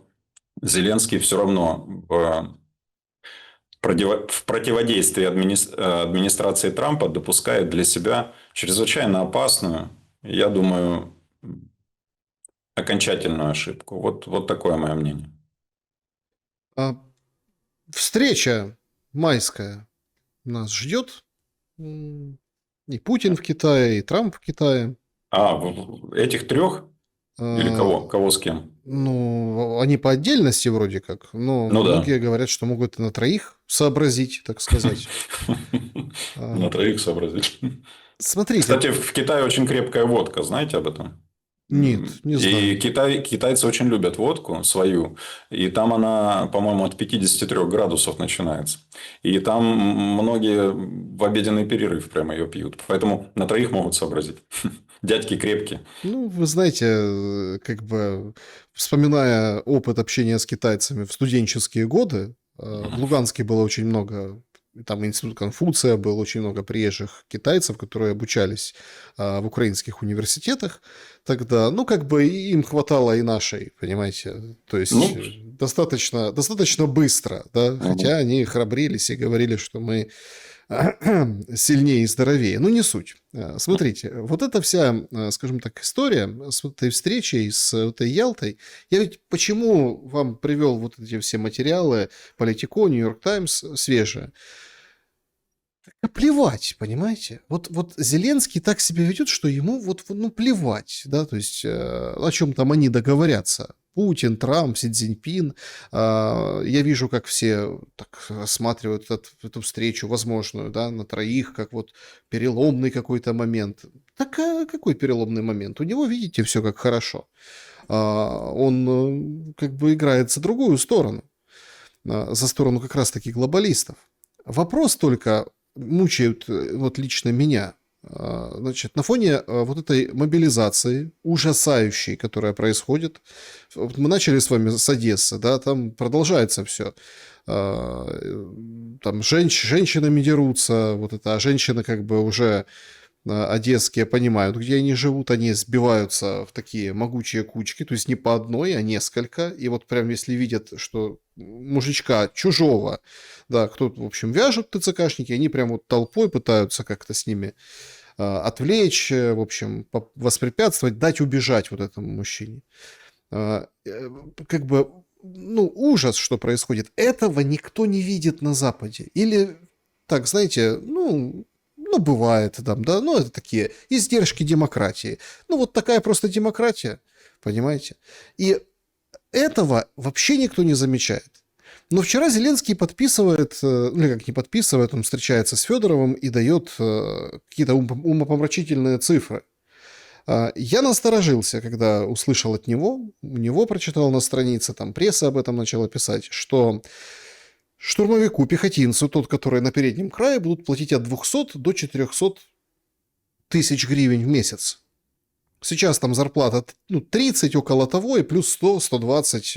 Зеленский все равно в противодействии администрации Трампа допускает для себя чрезвычайно опасную, я думаю, окончательную ошибку. Вот такое мое мнение. А встреча майская нас ждет. И Путин в Китае, и Трамп в Китае. Этих трех? Или кого? Кого с кем? Ну, они по отдельности вроде как, но Ну да. многие говорят, что могут и на троих сообразить, так сказать. На троих сообразить. Смотрите, Кстати, в Китае очень крепкая водка. Знаете об этом? нет, не И знаю. китайцы очень любят водку свою. И там она, по-моему, от 53 градусов начинается. И там многие в обеденный перерыв прямо ее пьют. Поэтому на троих могут сообразить. Дядьки крепкие. Ну, вы знаете, как бы вспоминая опыт общения с китайцами в студенческие годы, в Луганске было очень много, там институт Конфуция был, очень много приезжих китайцев, которые обучались в украинских университетах тогда. Ну, как бы им хватало и нашей, понимаете, то есть Ну, достаточно быстро, да, хотя они храбрились и говорили, что мы сильнее и здоровее. Ну, не суть. Смотрите, вот эта вся, скажем так, история с этой встречей, с этой Ялтой, я ведь почему вам привел вот эти все материалы Политико, Нью-Йорк Таймс свежие? Да плевать, понимаете? Вот Зеленский так себя ведет, что ему ну, плевать, да, то есть о чем там они договорятся. Путин, Трамп, Си Цзиньпин. Я вижу, как все так рассматривают эту встречу возможную, да, на троих, как вот переломный какой-то момент. Так какой переломный момент? У него, видите, все как хорошо. Он как бы играет за другую сторону, за сторону как раз-таки глобалистов. Вопрос только мучает вот лично меня. Значит, на фоне вот этой мобилизации ужасающей, которая происходит, вот мы начали с вами с Одессы, да, там продолжается все. Там женщинами дерутся, вот это, а женщины как бы уже одесские понимают, где они живут, они сбиваются в такие могучие кучки, то есть не по одной, а несколько, и вот прям если видят, что мужичка чужого, да, кто-то, в общем, вяжут ТЦКшники, они прям вот толпой пытаются как-то с ними отвлечь, в общем, воспрепятствовать, дать убежать вот этому мужчине. Как бы, ну, ужас, что происходит. Этого никто не видит на Западе. Или, так, знаете, ну, бывает там, да, ну, это такие издержки демократии. Ну, вот такая просто демократия, понимаете? И этого вообще никто не замечает. Но вчера Зеленский подписывает, ну, или как не подписывает, он встречается с Федоровым и дает какие-то умопомрачительные цифры. Я насторожился, когда услышал от него, у него прочитал на странице, там пресса об этом начала писать, что штурмовику, пехотинцу, тот, который на переднем крае, будут платить от 200 до 400 тысяч гривен в месяц. Сейчас там зарплата 30, около того, и плюс 100, 120,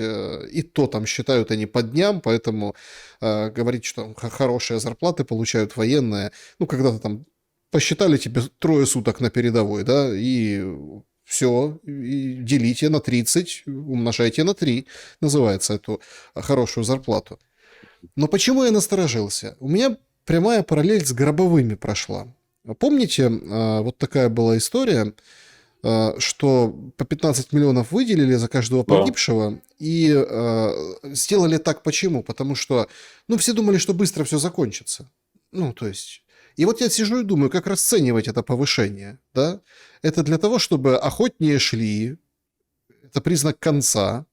и то там считают они по дням, поэтому говорить, что там хорошие зарплаты получают военные, ну, когда-то там посчитали тебе 3 суток на передовой, да, и все, и делите на 30, умножайте на 3, называется эту хорошую зарплату. Но почему я насторожился? У меня прямая параллель с гробовыми прошла. Помните, вот такая была история, что по 15 миллионов выделили за каждого погибшего, и сделали так почему? Потому что, ну, все думали, что быстро все закончится. Ну, то есть... И вот я сижу и думаю, как расценивать это повышение, да? Это для того, чтобы охотнее шли, это признак конца,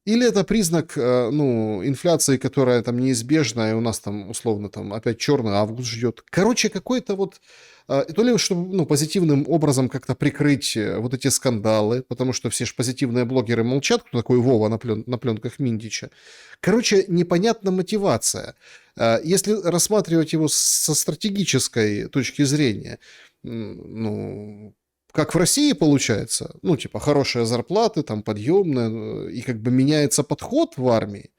или это признак, ну, инфляции, которая там неизбежна, и у нас там, условно, там опять черный август ждет. Короче, какой-то вот... То ли, чтобы, ну, позитивным образом как-то прикрыть вот эти скандалы, потому что все же позитивные блогеры молчат, кто такой Вова на пленках Миндича. Короче, непонятна мотивация. Если рассматривать его со стратегической точки зрения, ну... Как в России получается, ну, типа, хорошие зарплаты, там, подъемные, и как бы меняется подход в армии,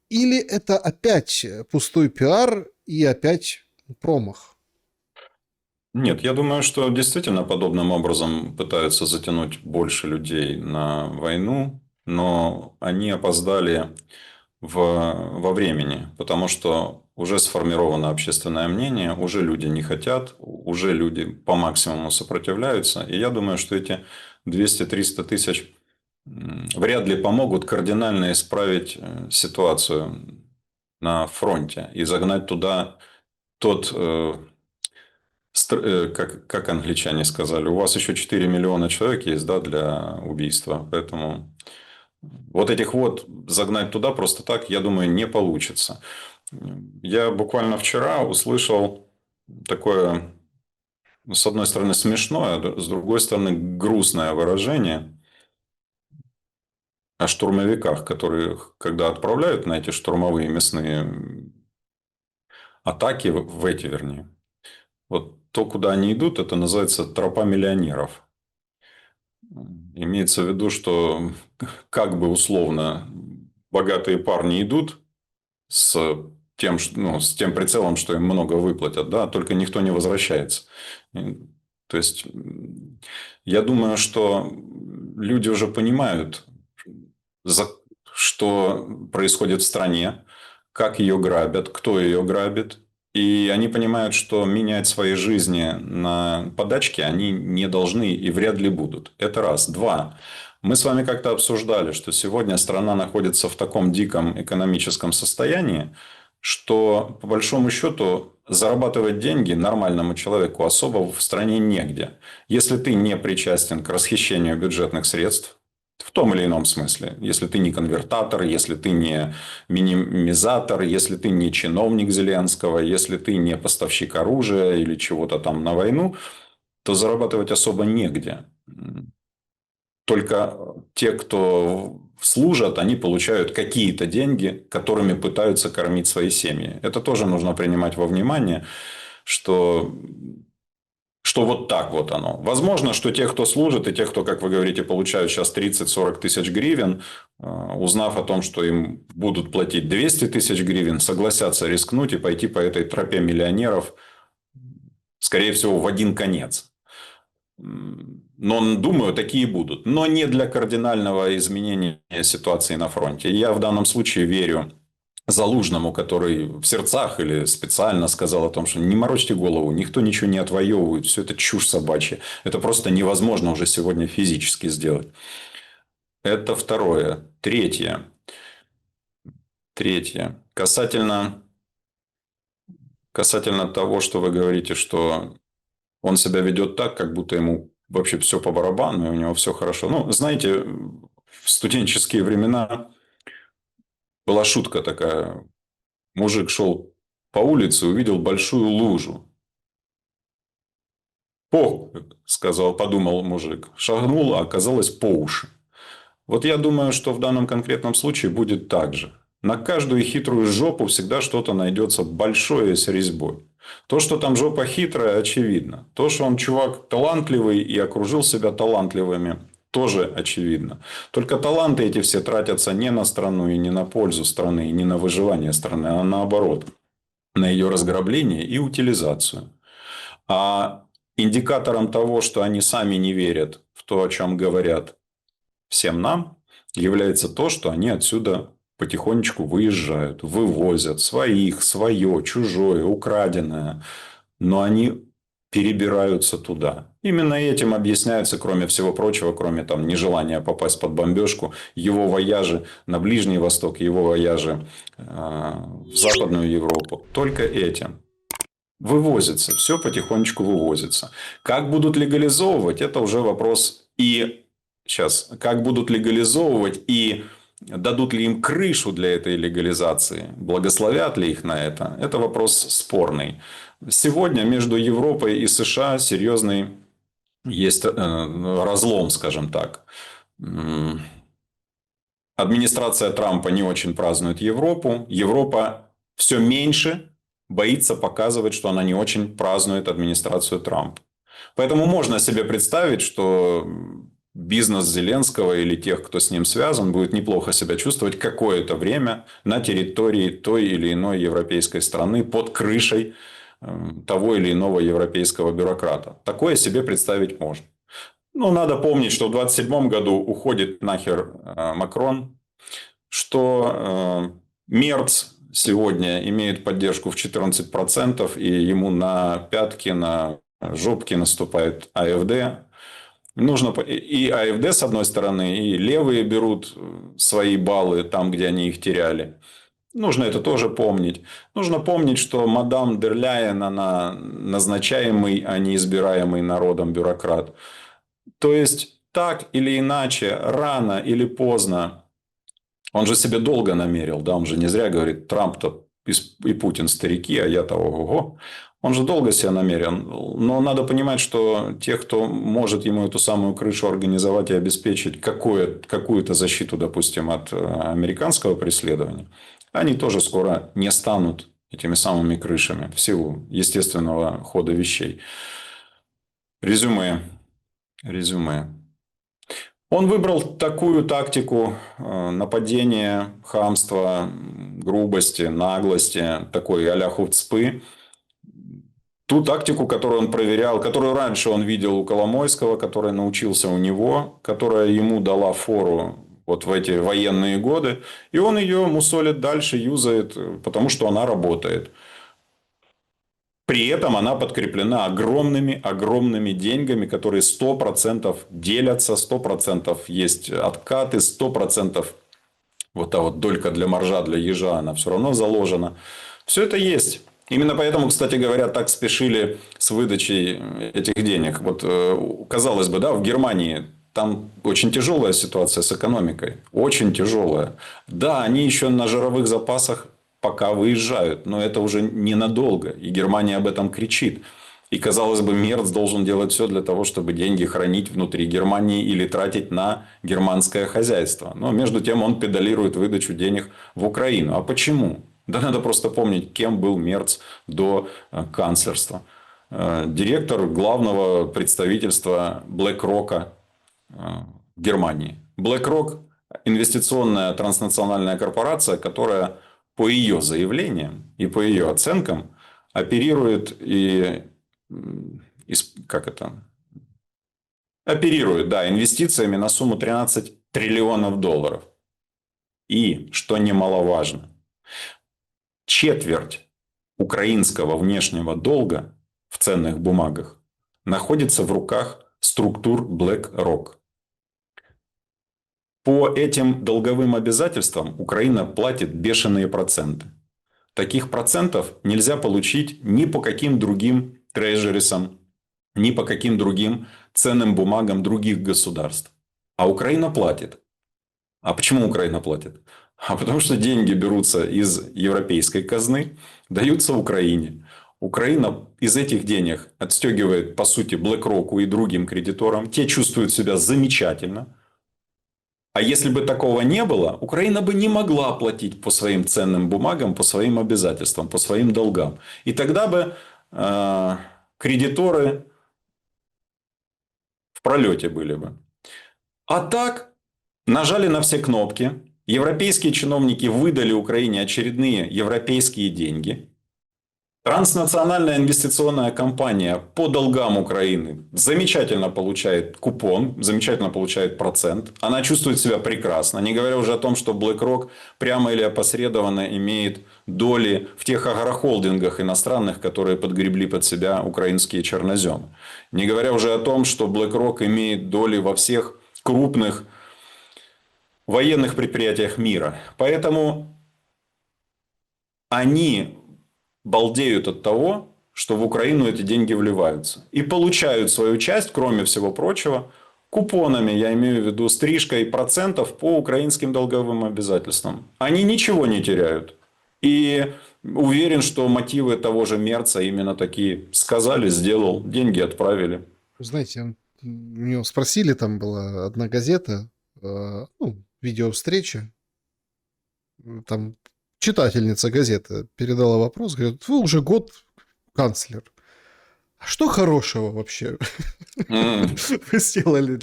или это опять пустой пиар и опять промах? Нет, я думаю, что действительно подобным образом пытаются затянуть больше людей на войну, но они опоздали во времени, потому что уже сформировано общественное мнение, уже люди не хотят, уже люди по максимуму сопротивляются. И я думаю, что эти 200-300 тысяч вряд ли помогут кардинально исправить ситуацию на фронте и загнать туда тот, как англичане сказали, у вас еще 4 миллиона человек есть, да, для убийства. Поэтому вот этих вот загнать туда просто так, я думаю, не получится. Я буквально вчера услышал такое, с одной стороны, смешное, а с другой стороны, грустное выражение о штурмовиках, которые, когда отправляют на эти штурмовые мясные атаки, в эти, вернее, вот то, куда они идут, это называется тропа миллионеров. Имеется в виду, что как бы условно богатые парни идут с тем, ну, с тем прицелом, что им много выплатят, да, только никто не возвращается. То есть, я думаю, что люди уже понимают, что происходит в стране, как ее грабят, кто ее грабит. И они понимают, что менять свои жизни на подачки они не должны и вряд ли будут. Это раз. Два. Мы с вами как-то обсуждали, что сегодня страна находится в таком диком экономическом состоянии, что по большому счету зарабатывать деньги нормальному человеку особо в стране негде. Если ты не причастен к расхищению бюджетных средств, в том или ином смысле. Если ты не конвертатор, если ты не минимизатор, если ты не чиновник Зеленского, если ты не поставщик оружия или чего-то там на войну, то зарабатывать особо негде. Только те, кто служат, они получают какие-то деньги, которыми пытаются кормить свои семьи. Это тоже нужно принимать во внимание, что вот так вот оно. Возможно, что те, кто служит, и те, кто, как вы говорите, получают сейчас 30-40 тысяч гривен, узнав о том, что им будут платить 200 тысяч гривен, согласятся рискнуть и пойти по этой тропе миллионеров Скорее всего, в один конец. Но, думаю, такие будут. Но не для кардинального изменения ситуации на фронте. Я в данном случае верю Залужному, который в сердцах или специально сказал о том, что не морочьте голову, никто ничего не отвоевывает, все это чушь собачья. Это просто невозможно уже сегодня физически сделать. Это второе. Третье. Касательно того, что вы говорите, что он себя ведет так, как будто ему вообще все по барабану, и у него все хорошо. Ну, знаете, в студенческие времена была шутка такая. Мужик шел по улице, увидел большую лужу. Сказал, подумал мужик. Шагнул, а оказалось по уши. Вот я думаю, что в данном конкретном случае будет так же. На каждую хитрую жопу всегда что-то найдется большое с резьбой. То, что там жопа хитрая, очевидно. То, что он чувак талантливый и окружил себя талантливыми, тоже очевидно. Только таланты эти все тратятся не на страну и не на пользу страны, и не на выживание страны, а наоборот. На ее разграбление и утилизацию. А индикатором того, что они сами не верят в то, о чем говорят всем нам, является то, что они отсюда потихонечку выезжают, вывозят своих, свое, чужое, украденное. Но они перебираются туда. Именно этим объясняется, кроме всего прочего, кроме там нежелания попасть под бомбежку, его вояжи на Ближний Восток, его вояжи в Западную Европу. Только этим. Вывозится, все потихонечку вывозится. Как будут легализовывать, это уже вопрос. И сейчас, как будут легализовывать и дадут ли им крышу для этой легализации, благословят ли их на это вопрос спорный. Сегодня между Европой и США серьезный есть разлом, скажем так. Администрация Трампа не очень празднует Европу. Европа все меньше боится показывать, что она не очень празднует администрацию Трампа. Поэтому можно себе представить, что бизнес Зеленского или тех, кто с ним связан, будет неплохо себя чувствовать какое-то время на территории той или иной европейской страны под крышей того или иного европейского бюрократа. Такое себе представить можно. Но надо помнить, что в 2027 году уходит нахер Макрон, что Мерц сегодня имеет поддержку в 14%, и ему на пятки, на жопки наступает АФД. Нужно и АФД с одной стороны, и левые берут свои баллы там, где они их теряли. Нужно это тоже помнить. Нужно помнить, что мадам дер Ляйен, она назначаемый, а не избираемый народом бюрократ. То есть, так или иначе, рано или поздно, он же себе долго намерил, да, он же не зря говорит, Трамп-то и Путин старики, а я-то ого-го. Он же долго себя намерен. Но надо понимать, что те, кто может ему эту самую крышу организовать и обеспечить какую-то защиту, допустим, от американского преследования, они тоже скоро не станут этими самыми крышами в силу естественного хода вещей. Резюме. Он выбрал такую тактику нападения, хамства, грубости, наглости, такой а-ля хуцпы. Ту тактику, которую он проверял, которую раньше он видел у Коломойского, которая научился у него, которая ему дала фору вот в эти военные годы. И он ее мусолит дальше, юзает, потому что она работает. При этом она подкреплена огромными деньгами, которые 100% делятся, 100% есть откаты, 100% вот та вот долька для моржа, для ежа, она все равно заложена. Все это есть. Именно поэтому, кстати говоря, так спешили с выдачей этих денег. Вот, казалось бы, да, в Германии там очень тяжелая ситуация с экономикой. Очень тяжелая. Да, они еще на жировых запасах пока выезжают, но это уже ненадолго. И Германия об этом кричит. И, казалось бы, Мерц должен делать все для того, чтобы деньги хранить внутри Германии или тратить на германское хозяйство. Но между тем он педалирует выдачу денег в Украину. А почему? Да надо просто помнить, кем был Мерц до канцлерства. Директор главного представительства BlackRock в Германии. BlackRock – инвестиционная транснациональная корпорация, которая по ее заявлениям и по ее оценкам оперирует и как это, оперирует, да, инвестициями на сумму 13 триллионов долларов. И, что немаловажно, четверть украинского внешнего долга в ценных бумагах находится в руках структур BlackRock. По этим долговым обязательствам Украина платит бешеные проценты. Таких процентов нельзя получить ни по каким другим трежерисам, ни по каким другим ценным бумагам других государств. А Украина платит. А почему Украина платит? А потому что деньги берутся из европейской казны, даются Украине. Украина из этих денег отстегивает, по сути, BlackRock и другим кредиторам. Те чувствуют себя замечательно. А если бы такого не было, Украина бы не могла платить по своим ценным бумагам, по своим обязательствам, по своим долгам. И тогда бы кредиторы в пролете были бы. А так нажали на все кнопки. Европейские чиновники выдали Украине очередные европейские деньги. Транснациональная инвестиционная компания по долгам Украины замечательно получает купон, замечательно получает процент. Она чувствует себя прекрасно. Не говоря уже о том, что BlackRock прямо или опосредованно имеет доли в тех агрохолдингах иностранных, которые подгребли под себя украинские черноземы. Не говоря уже о том, что BlackRock имеет доли во всех крупных военных предприятиях мира. Поэтому они балдеют от того, что в Украину эти деньги вливаются. И получают свою часть, кроме всего прочего, купонами, я имею в виду стрижкой процентов по украинским долговым обязательствам. Они ничего не теряют. И уверен, что мотивы того же Мерца именно такие. Сказали, сделал, деньги отправили. Знаете, у него спросили, там была одна газета, ну, видеовстреча, там читательница газеты передала вопрос, говорит, вы уже год канцлер. А что хорошего вообще вы сделали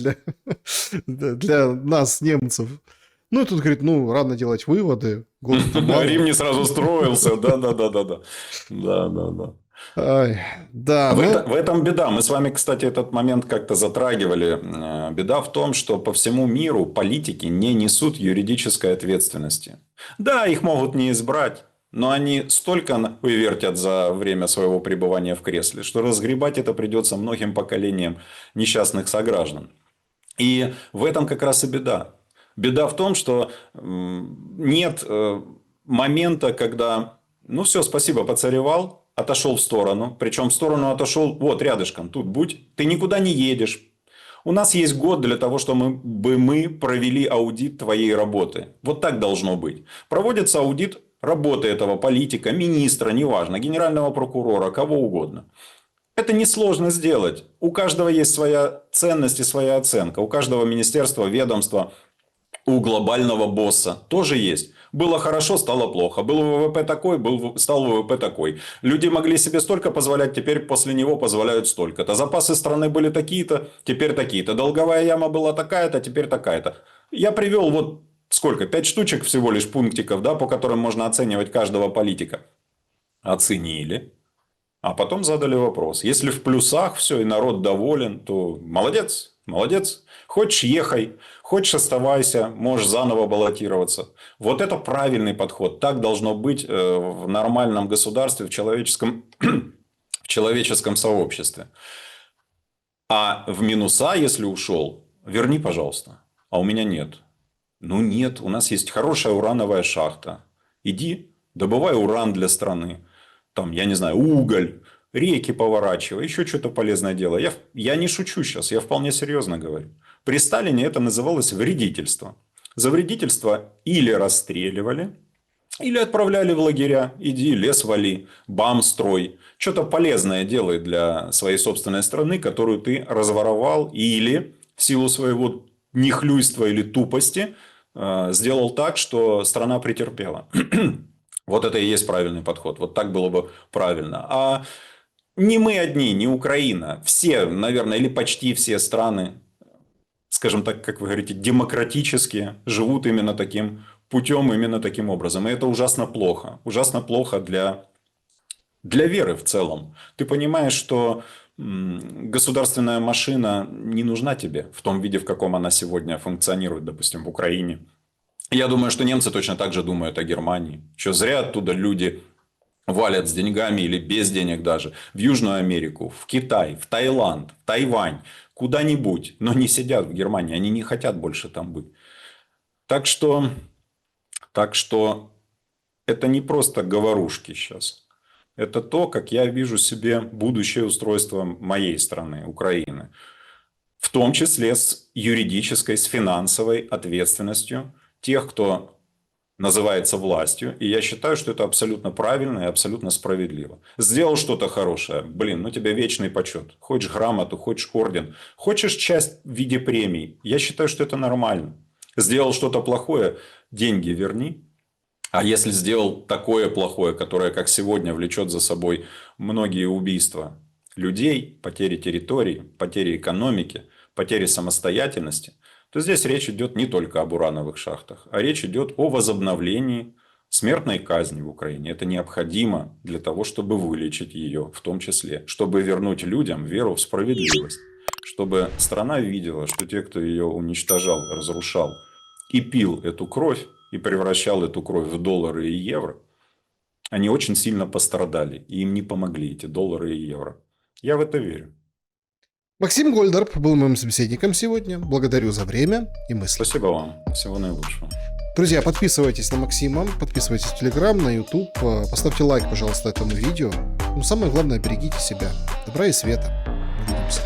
для нас, немцев? Ну, и тут говорит, ну, рано делать выводы. Рим не сразу строился, да-да-да-да-да. Да-да-да. Да, В этом беда. Мы с вами, кстати, этот момент как-то затрагивали. Беда в том, что по всему миру политики не несут юридической ответственности. Да, их могут не избрать, но они столько вывертят за время своего пребывания в кресле, что разгребать это придется многим поколениям несчастных сограждан. И в этом как раз и беда. Беда в том, что нет момента, когда, ну все, спасибо, поцаревал, отошел в сторону. Причем в сторону отошел, вот рядышком, тут будь. Ты никуда не едешь. У нас есть год для того, чтобы мы провели аудит твоей работы. Вот так должно быть. Проводится аудит работы этого политика, министра, неважно, генерального прокурора, кого угодно. Это несложно сделать. У каждого есть своя ценность и своя оценка. У каждого министерства, ведомства, у глобального босса тоже есть. Было хорошо, стало плохо. Был ВВП такой, стал ВВП такой. Люди могли себе столько позволять, теперь после него позволяют столько-то. Запасы страны были такие-то, теперь такие-то. Долговая яма была такая-то, теперь такая-то. Я привел вот сколько? 5 штучек всего лишь пунктиков, да, по которым можно оценивать каждого политика. Оценили. А потом задали вопрос. Если в плюсах все и народ доволен, то молодец, молодец. Хочешь ехай, хочешь оставайся, можешь заново баллотироваться. Вот это правильный подход. Так должно быть в нормальном государстве, в человеческом сообществе. А в минуса, если ушел, верни, пожалуйста. А у меня нет. Ну нет, у нас есть хорошая урановая шахта. Иди, добывай уран для страны. Там, я не знаю, уголь, реки поворачивай, еще что-то полезное дело. Я не шучу сейчас, я вполне серьезно говорю. При Сталине это называлось вредительство. За вредительство или расстреливали, или отправляли в лагеря. Иди, лес вали, бам строй. Что-то полезное делай для своей собственной страны, которую ты разворовал или в силу своего нехлюйства или тупости сделал так, что страна претерпела. Вот это и есть правильный подход. Вот так было бы правильно. А не мы одни, не Украина. Все, наверное, или почти все страны, скажем так, как вы говорите, демократические, живут именно таким путем, именно таким образом. И это ужасно плохо. Ужасно плохо для для веры в целом. Ты понимаешь, что государственная машина не нужна тебе в том виде, в каком она сегодня функционирует, допустим, в Украине. Я думаю, что немцы точно так же думают о Германии. Что зря оттуда люди валят с деньгами или без денег даже в Южную Америку, в Китай, в Таиланд, в Тайвань, куда-нибудь, но не сидят в Германии, они не хотят больше там быть. Так что, так что это не просто говорушки сейчас. Это то, как я вижу себе будущее устройство моей страны, Украины. В том числе с юридической, с финансовой ответственностью тех, кто называется властью. И я считаю, что это абсолютно правильно и абсолютно справедливо. Сделал что-то хорошее, блин, ну тебе вечный почет. Хочешь грамоту, хочешь орден, хочешь часть в виде премий. Я считаю, что это нормально. Сделал что-то плохое, деньги верни. А если сделал такое плохое, которое, как сегодня, влечет за собой многие убийства людей, потери территорий, потери экономики, потери самостоятельности, то здесь речь идет не только об урановых шахтах, а речь идет о возобновлении смертной казни в Украине. Это необходимо для того, чтобы вылечить ее, в том числе, чтобы вернуть людям веру в справедливость, чтобы страна видела, что те, кто ее уничтожал, разрушал и пил эту кровь, и превращал эту кровь в доллары и евро, они очень сильно пострадали, и им не помогли эти доллары и евро. Я в это верю. Максим Гольдарб был моим собеседником сегодня. Благодарю за время и мысли. Спасибо вам. Всего наилучшего. Друзья, подписывайтесь на Максима, подписывайтесь в Телеграм, на YouTube, поставьте лайк, пожалуйста, этому видео. Но самое главное, берегите себя. Добра и света. Увидимся.